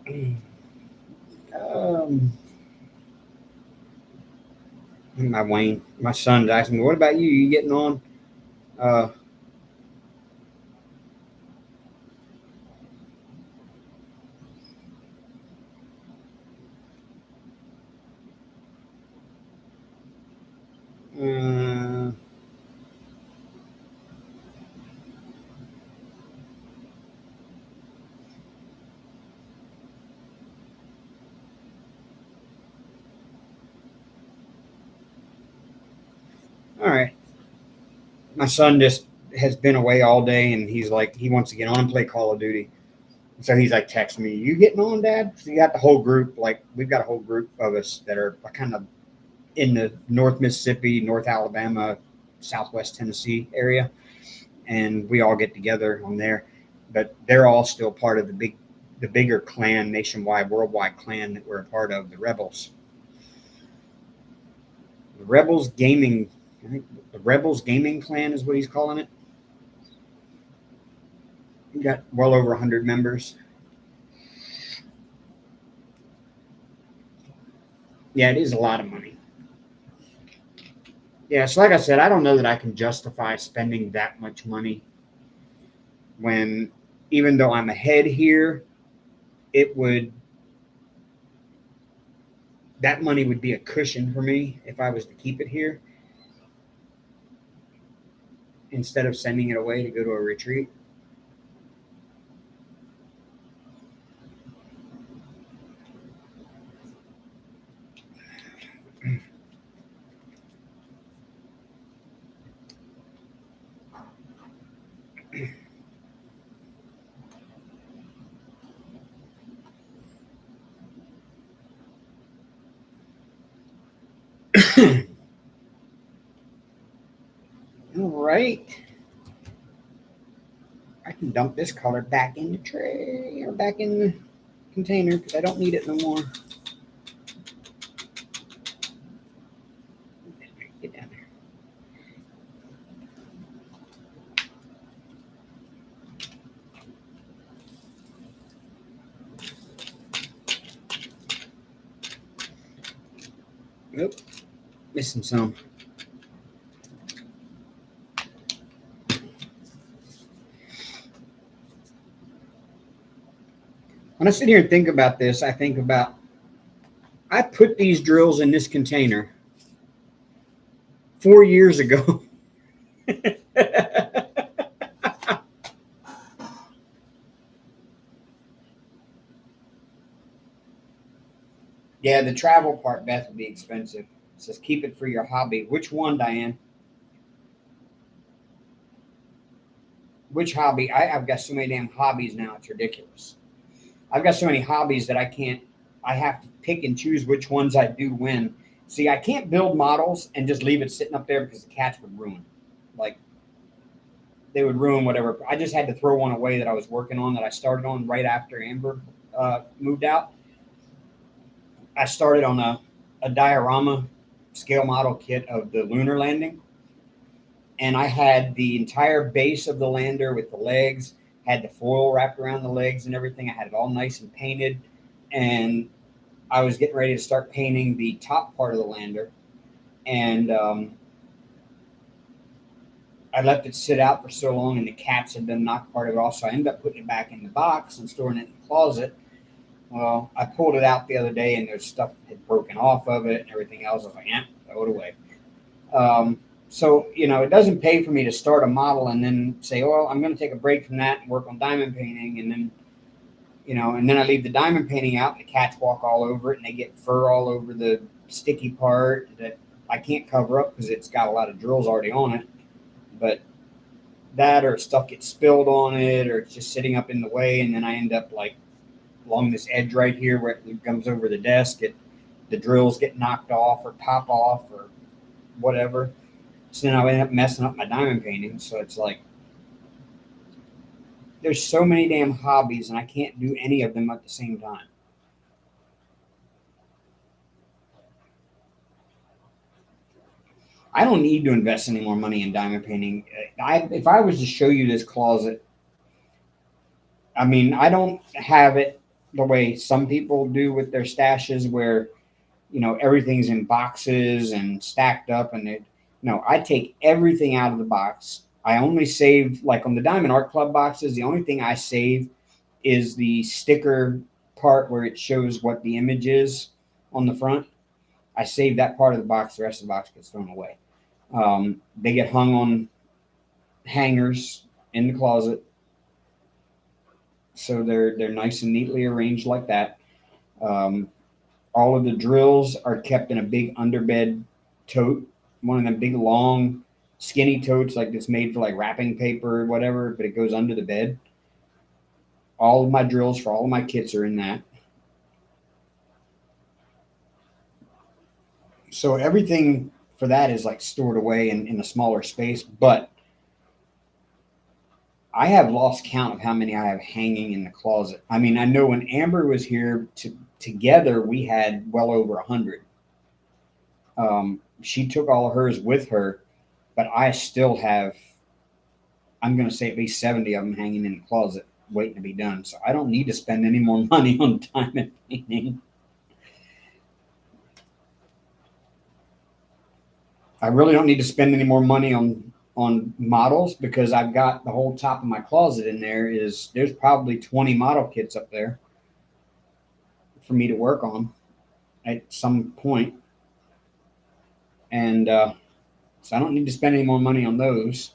Um, my son's asking me, "What about you? You getting on?" Uh, uh, all right. My son just has been away all day, and he's like, he wants to get on and play Call of Duty. So he's like, text me, "You getting on, Dad?" So you got the whole group. Like we've got a whole group of us that are kind of in the North Mississippi, North Alabama, Southwest Tennessee area, and we all get together on there. But they're all still part of the bigger clan, nationwide, worldwide clan that we're a part of, the Rebels. The Rebels Gaming, I think the Rebels Gaming Clan is what he's calling it. We got well over 100 members. Yeah, it is a lot of money. Yeah, so like I said, I don't know that I can justify spending that much money when, even though I'm ahead here, it would that money would be a cushion for me if I was to keep it here instead of sending it away to go to a retreat. All right. I can dump this color back in the tray or back in the container because I don't need it no more. Get down there. Nope. Missing some. When I sit here and think about this, I think about I put these drills in this container 4 years ago. Yeah, the travel part, Beth, would be expensive. It says keep it for your hobby. Which one, Diane? Which hobby? I've got so many damn hobbies now. It's ridiculous. I've got so many hobbies that I can't. I have to pick and choose which ones I do when. See, I can't build models and just leave it sitting up there because the cats would ruin. Like they would ruin whatever. I just had to throw one away that I was working on that I started on right after Amber moved out. I started on a diorama scale model kit of the lunar landing, and I had the entire base of the lander with the legs, had the foil wrapped around the legs and everything. I had it all nice and painted, and I was getting ready to start painting the top part of the lander, and I left it sit out for so long, and the cats had done knocked part of it off, so I ended up putting it back in the box and storing it in the closet. Well, I pulled it out the other day, and there's stuff had broken off of it and everything else. I was like, throw it away. So, it doesn't pay for me to start a model and then say, well, I'm going to take a break from that and work on diamond painting. And then, and then I leave the diamond painting out and the cats walk all over it and they get fur all over the sticky part that I can't cover up because it's got a lot of drills already on it. But that or stuff gets spilled on it or it's just sitting up in the way. And then I end up like along this edge right here where it comes over the desk, the drills get knocked off or pop off or whatever. So then I end up messing up my diamond painting. So it's like there's so many damn hobbies and I can't do any of them at the same time. I don't need to invest any more money in diamond painting. If I was to show you this closet, I mean, I don't have it the way some people do with their stashes, where everything's in boxes and stacked up, and no, I take everything out of the box. I only save, like on the Diamond Art Club boxes, the only thing I save is the sticker part where it shows what the image is on the front. I save that part of the box. The rest of the box gets thrown away. They get hung on hangers in the closet, so they're nice and neatly arranged like that. Um, all of the drills are kept in a big underbed tote, one of them big long skinny totes like it's made for like wrapping paper or whatever, but it goes under the bed. All of my drills for all of my kits are in that. So everything for that is like stored away in a smaller space, but I have lost count of how many I have hanging in the closet. I mean, I know when Amber was here together, we had well over 100. She took all of hers with her, but I still have, I'm going to say at least 70 of them hanging in the closet waiting to be done. So I don't need to spend any more money on diamond painting. I really don't need to spend any more money on models, because I've got the whole top of my closet in there. There's probably 20 model kits up there for me to work on at some point. And so I don't need to spend any more money on those.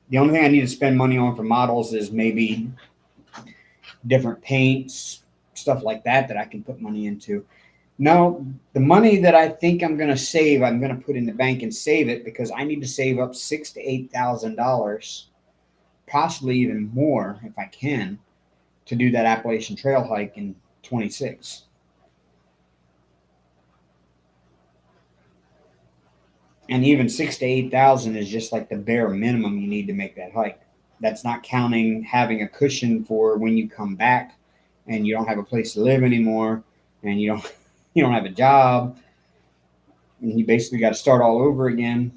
The only thing I need to spend money on for models is maybe different paints, stuff like that I can put money into. No, the money that I think I'm going to save, I'm going to put in the bank and save it, because I need to save up $6,000 to $8,000, possibly even more if I can, to do that Appalachian Trail hike in 26. And even 6,000 to 8,000 is just like the bare minimum you need to make that hike. That's not counting having a cushion for when you come back and you don't have a place to live anymore, and you don't have a job, and you basically got to start all over again.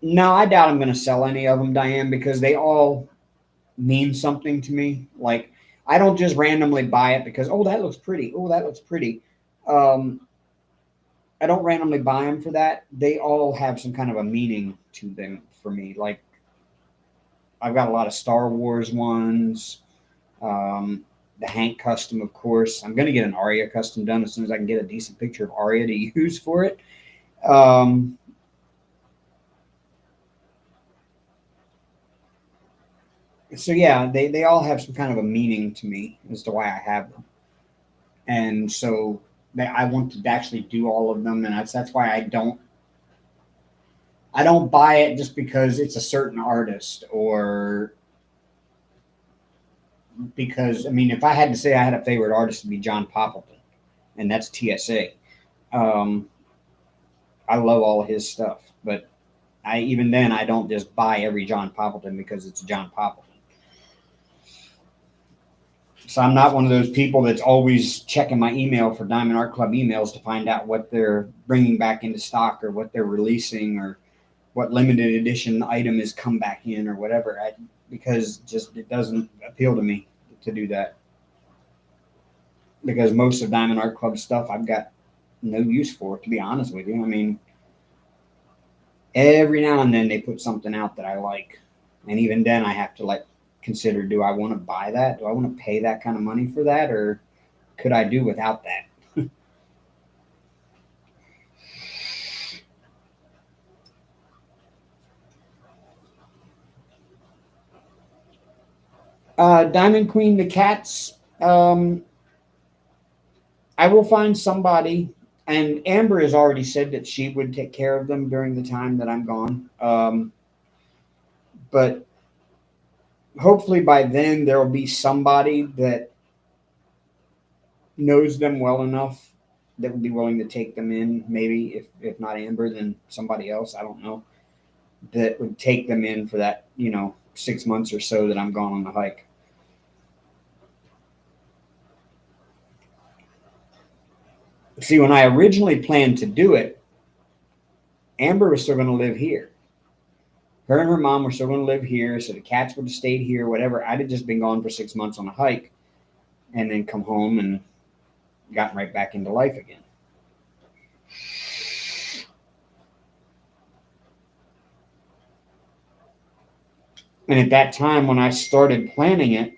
No, I doubt I'm going to sell any of them, Diane, because they all mean something to me. Like, I don't just randomly buy it because, oh, that looks pretty. Oh, that looks pretty. Um, I don't randomly buy them for that. They all have some kind of a meaning to them for me. Like, I've got a lot of Star Wars ones. Um, the Hank custom, of course. I'm going to get an Arya custom done as soon as I can get a decent picture of Arya to use for it. So yeah, they all have some kind of a meaning to me as to why I have them, and so I want to actually do all of them, and that's why I don't buy it just because it's a certain artist, or because, I mean, if I had to say I had a favorite artist, it'd be John Poppleton, and that's TSA. Um, I love all of his stuff, but even then I don't just buy every John Poppleton because it's John Poppleton. So I'm not one of those people that's always checking my email for Diamond Art Club emails to find out what they're bringing back into stock, or what they're releasing, or what limited edition item is come back in, or whatever. Because just it doesn't appeal to me to do that. Because most of Diamond Art Club stuff I've got no use for, to be honest with you. I mean, every now and then they put something out that I like, and even then I have to consider, do I want to buy that? Do I want to pay that kind of money for that, or could I do without that? Diamond Queen, the cats. I will find somebody, and Amber has already said that she would take care of them during the time that I'm gone. But hopefully by then there will be somebody that knows them well enough that would be willing to take them in. Maybe if not Amber, then somebody else. I don't know, that would take them in for that 6 months or so that I'm gone on the hike. See, when I originally planned to do it, Amber was still going to live here. Her and her mom were still going to live here, so the cats would have stayed here, whatever. I'd have just been gone for 6 months on a hike and then come home and gotten right back into life again. And at that time, when I started planning it,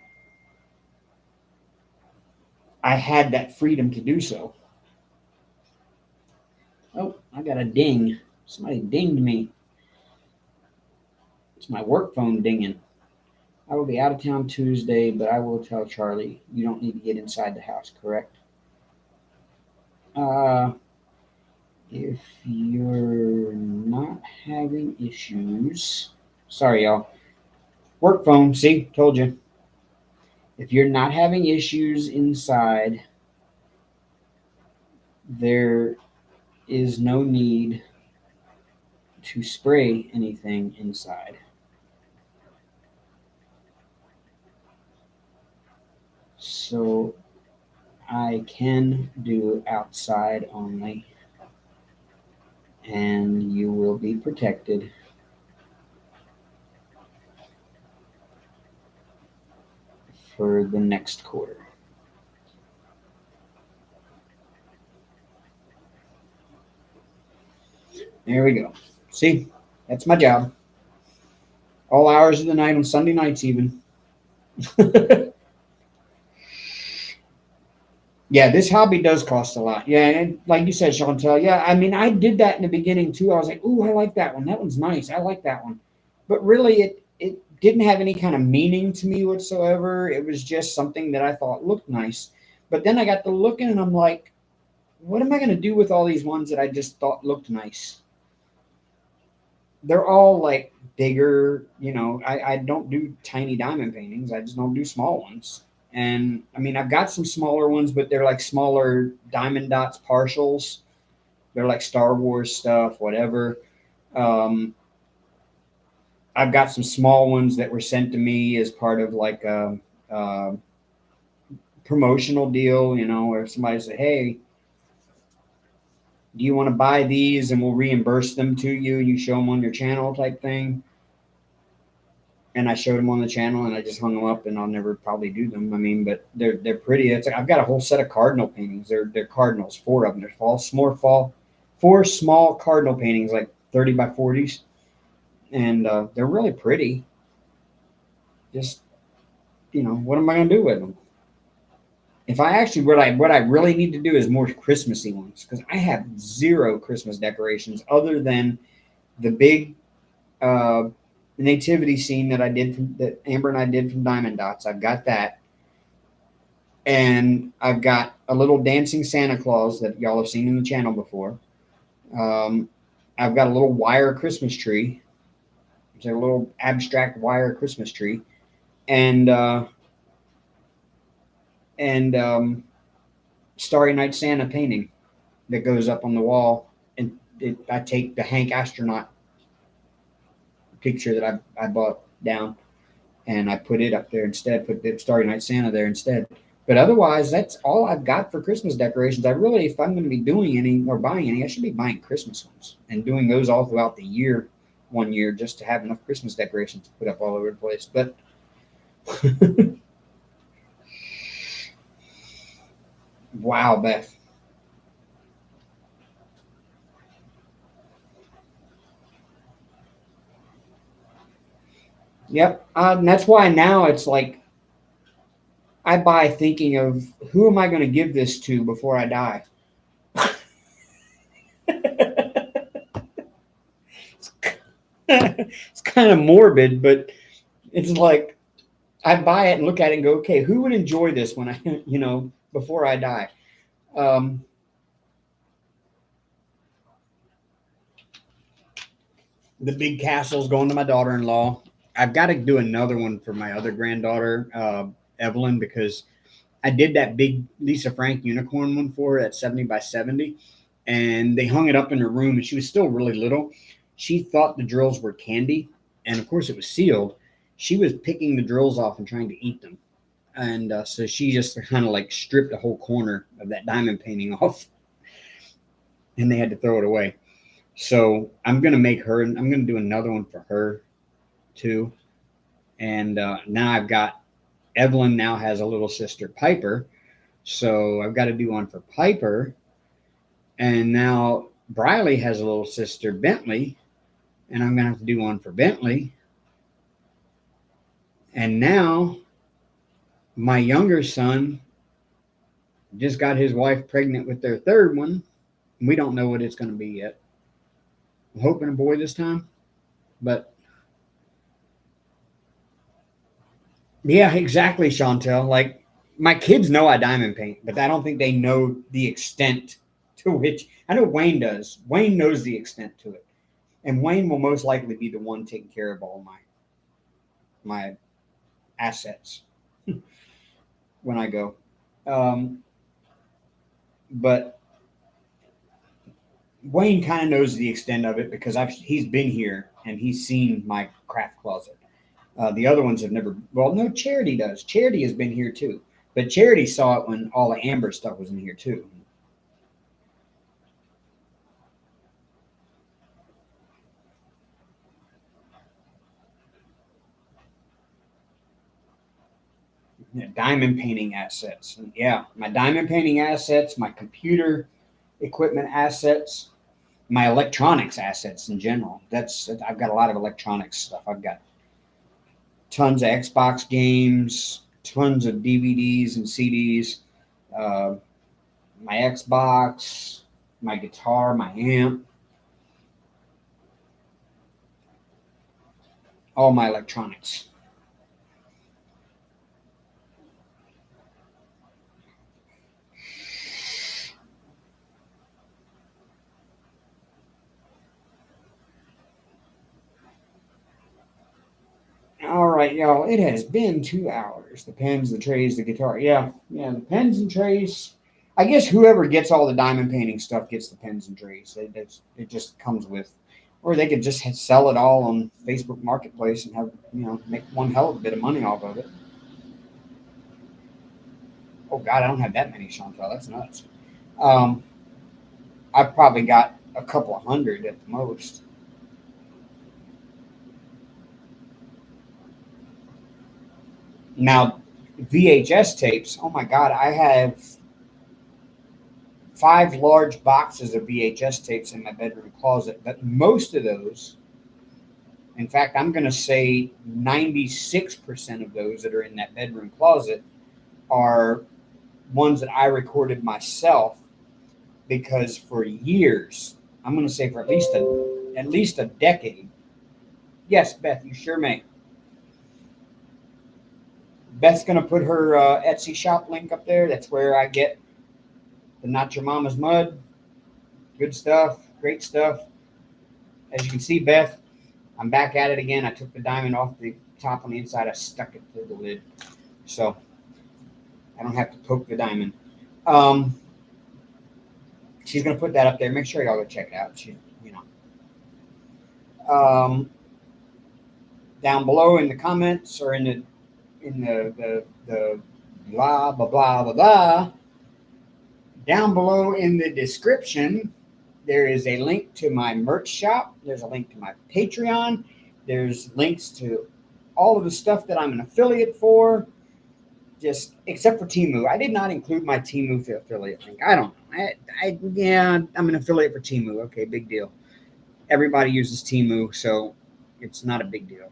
I had that freedom to do so. Oh, I got a ding. Somebody dinged me. It's my work phone dinging. I will be out of town Tuesday, but I will tell Charlie you don't need to get inside the house, correct? If you're not having issues, sorry, y'all. Work phone, see, told you. If you're not having issues inside, there is no need to spray anything inside. So I can do outside only, and you will be protected for the next quarter. There we go. See, that's my job. All hours of the night on Sunday nights, even. Yeah, this hobby does cost a lot. Yeah, and like you said, Chantel, yeah, I mean, I did that in the beginning too. I was like, ooh, I like that one. That one's nice. I like that one. But really, it didn't have any kind of meaning to me whatsoever. It was just something that I thought looked nice. But then I got to looking and I'm like, what am I going to do with all these ones that I just thought looked nice? They're all like bigger, I don't do tiny diamond paintings. I just don't do small ones. And I mean, I've got some smaller ones, but they're like smaller diamond dots partials. They're like Star Wars stuff, whatever. Um, I've got some small ones that were sent to me as part of like a promotional deal, where somebody said, hey, do you want to buy these and we'll reimburse them to you? You show them on your channel type thing. And I showed them on the channel and I just hung them up and I'll never probably do them. I mean, but they're pretty. It's like, I've got a whole set of cardinal paintings. They're cardinals, four of them. They're four small cardinal paintings, like 30 by 40s. And they're really pretty. Just, what am I going to do with them? If I actually, what I really need to do is more Christmassy ones, because I have zero Christmas decorations other than the big nativity scene that Amber and I did from Diamond Dots. I've got that, and I've got a little dancing Santa Claus that y'all have seen in the channel before. I've got a little wire Christmas tree. It's a little abstract wire Christmas tree, and Starry Night Santa painting that goes up on the wall. And I take the Hank astronaut picture that I bought down, and I put it up there instead. Put the Starry Night Santa there instead. But otherwise, that's all I've got for Christmas decorations. I really, if I'm going to be doing any or buying any, I should be buying Christmas ones and doing those all throughout the year, one year, just to have enough Christmas decorations to put up all over the place. But wow, Beth. Yep. And that's why now it's like I buy thinking of who am I going to give this to before I die? It's kind of morbid, but it's like I buy it and look at it and go, okay, who would enjoy this when I, before I die? Um, the big castle's going to my daughter-in-law. I've got to do another one for my other granddaughter, Evelyn, because I did that big Lisa Frank unicorn one for her at 70 by 70, and they hung it up in her room, and she was still really little. She thought the drills were candy, and of course it was sealed. She was picking the drills off and trying to eat them. And so she just kind of like stripped a whole corner of that diamond painting off, and they had to throw it away. So I'm gonna make her. I'm gonna do another one for her too. And now I've got Evelyn. Now has a little sister Piper. So I've got to do one for Piper. And now Briley has a little sister Bentley, and I'm gonna have to do one for Bentley. And now my younger son just got his wife pregnant with their third one. We don't know what it's going to be yet. I'm hoping a boy this time, but yeah, exactly, Chantel. Like my kids know I diamond paint, but I don't think they know the extent to which I know Wayne does. Wayne knows the extent to it, and Wayne will most likely be the one taking care of all my assets when I go. Um, but Wayne kind of knows the extent of it because he's been here and he's seen my craft closet. The other ones have never. Well, no, Charity does. Charity has been here too, but Charity saw it when all the Amber stuff was in here too. Yeah, diamond painting assets. Yeah, my diamond painting assets, my computer equipment assets, my electronics assets in general. I've got a lot of electronics stuff. I've got tons of Xbox games, tons of DVDs and CDs, uh, my Xbox, my guitar, my amp, all my electronics. All right, y'all. It has been 2 hours. The pens, the trays, the guitar. Yeah, yeah. The pens and trays. I guess whoever gets all the diamond painting stuff gets the pens and trays. It just comes with, or they could just sell it all on Facebook Marketplace and have make one hell of a bit of money off of it. Oh God, I don't have that many, Chantal. That's nuts. Um, I've probably got a couple of hundred at the most. Now, VHS tapes. Oh my God, I have 5 large boxes of VHS tapes in my bedroom closet, but most of those, in fact, I'm going to say 96% of those that are in that bedroom closet are ones that I recorded myself because for years, I'm going to say for at least a decade. Yes, Beth, you sure may. Beth's going to put her Etsy shop link up there. That's where I get the Not Your Mama's Mud. Good stuff, great stuff. As you can see, Beth, I'm back at it again. I took the diamond off the top on the inside. I stuck it through the lid. So I don't have to poke the diamond. Um, she's going to put that up there. Make sure y'all go check it out. You know. Down below in the comments or in the blah, blah, blah, blah, blah. Down below in the description, there is a link to my merch shop. There's a link to my Patreon. There's links to all of the stuff that I'm an affiliate for, just except for Temu. I did not include my Temu affiliate link. I don't know. Yeah, I'm an affiliate for Temu. Okay, big deal. Everybody uses Temu, so it's not a big deal.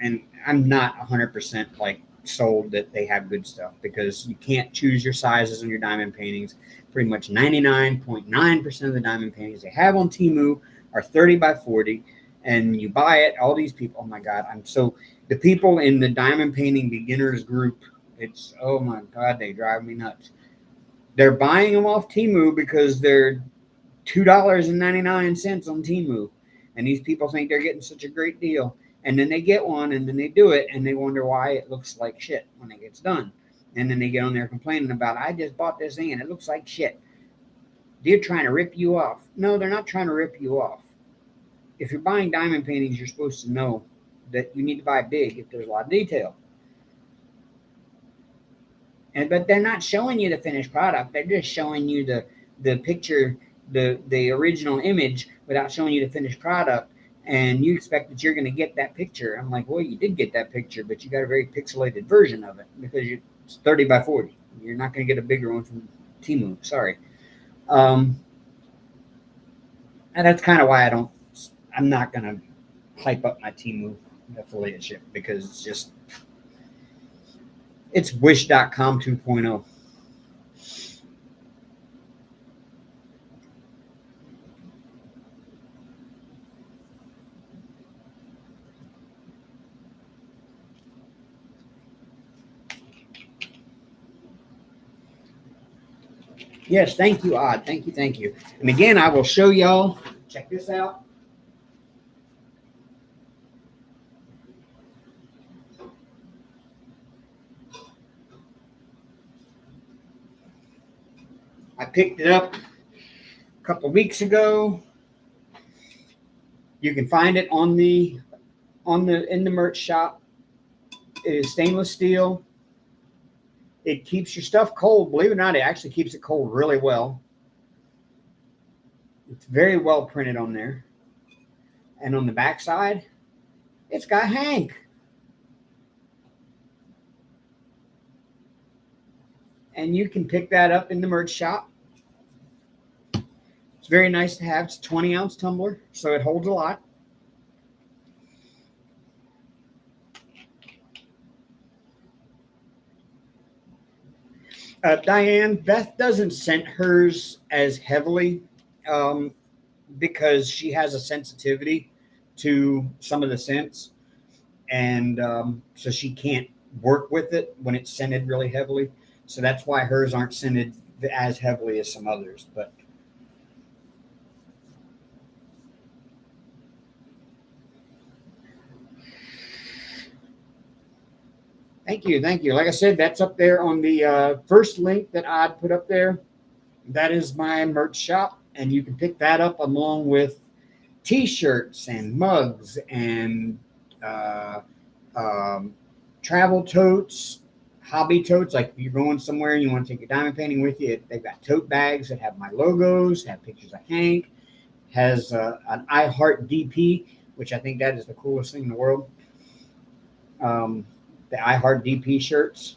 And I'm not 100% like sold that they have good stuff because you can't choose your sizes on your diamond paintings. Pretty much 99.9% of the diamond paintings they have on Temu are 30 by 40, and you buy it. All these people, oh my God, the people in the diamond painting beginners group, it's, oh my God, they drive me nuts. They're buying them off Temu because they're $2.99 on Temu, and these people think they're getting such a great deal. And then they get one, and then they do it, and they wonder why it looks like shit when it gets done. And then they get on there complaining about, I just bought this thing and it looks like shit. They're trying to rip you off. No, they're not trying to rip you off. If you're buying diamond paintings, you're supposed to know that you need to buy big if there's a lot of detail. But they're not showing you the finished product. They're just showing you the picture the original image without showing you the finished product, and you expect that you're going to get that picture. I'm like, well, you did get that picture, but you got a very pixelated version of it because it's 30 by 40. You're not going to get a bigger one from Temu. Sorry. And that's kind of why I'm not going to hype up my Temu affiliateship, because it's Wish.com 2.0. Yes, thank you, Odd. Thank you, thank you. And again, I will show y'all. Check this out. I picked it up a couple of weeks ago. You can find it in the merch shop. It is stainless steel. It keeps your stuff cold. Believe it or not, it actually keeps it cold really well. It's very well printed on there. And on the back side, it's got Hank. And you can pick that up in the merch shop. It's very nice to have. It's a 20-ounce tumbler, so it holds a lot. Diane, Beth doesn't scent hers as heavily because she has a sensitivity to some of the scents. And so she can't work with it when it's scented really heavily. So that's why hers aren't scented as heavily as some others. But thank you. Like I said, that's up there on the first link that I put up there. That is my merch shop, and you can pick that up along with T-shirts and mugs and travel totes, hobby totes. Like if you're going somewhere and you want to take your diamond painting with you, they've got tote bags that have my logos, have pictures of Hank, has an I Heart DP, which I think that is the coolest thing in the world. The I Heart DP shirts.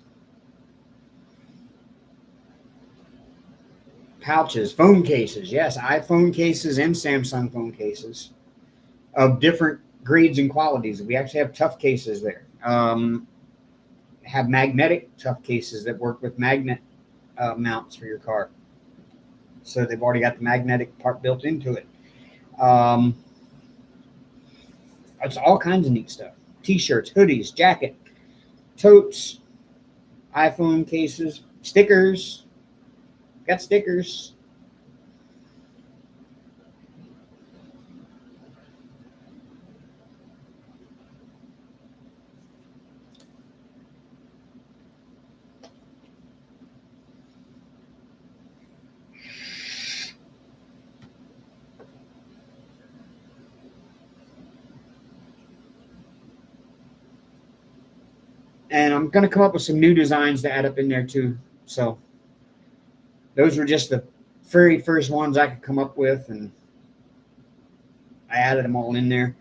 Pouches, phone cases. Yes, iPhone cases and Samsung phone cases of different grades and qualities. We actually have tough cases there. Have magnetic tough cases that work with magnet mounts for your car. So they've already got the magnetic part built into it. It's all kinds of neat stuff. T-shirts, hoodies, jacket, totes, iPhone cases, stickers. Got stickers. And I'm going to come up with some new designs to add up in there too. So those were just the very first ones I could come up with, and I added them all in there.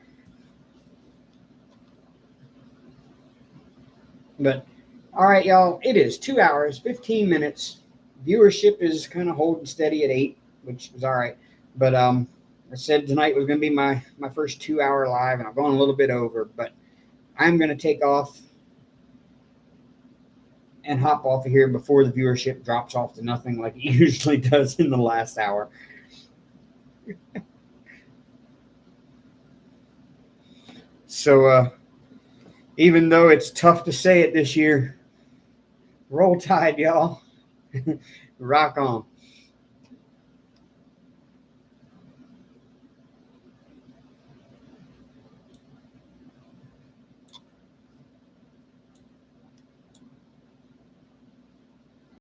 But all right, y'all, it is 2 hours, 15 minutes. Viewership is kind of holding steady at 8, which is all right. But I said tonight was going to be my first 2 hour live, and I've gone a little bit over, but I'm going to take off and hop off of here before the viewership drops off to nothing like it usually does in the last hour. So even though it's tough to say it this year, roll tide, y'all. Rock on.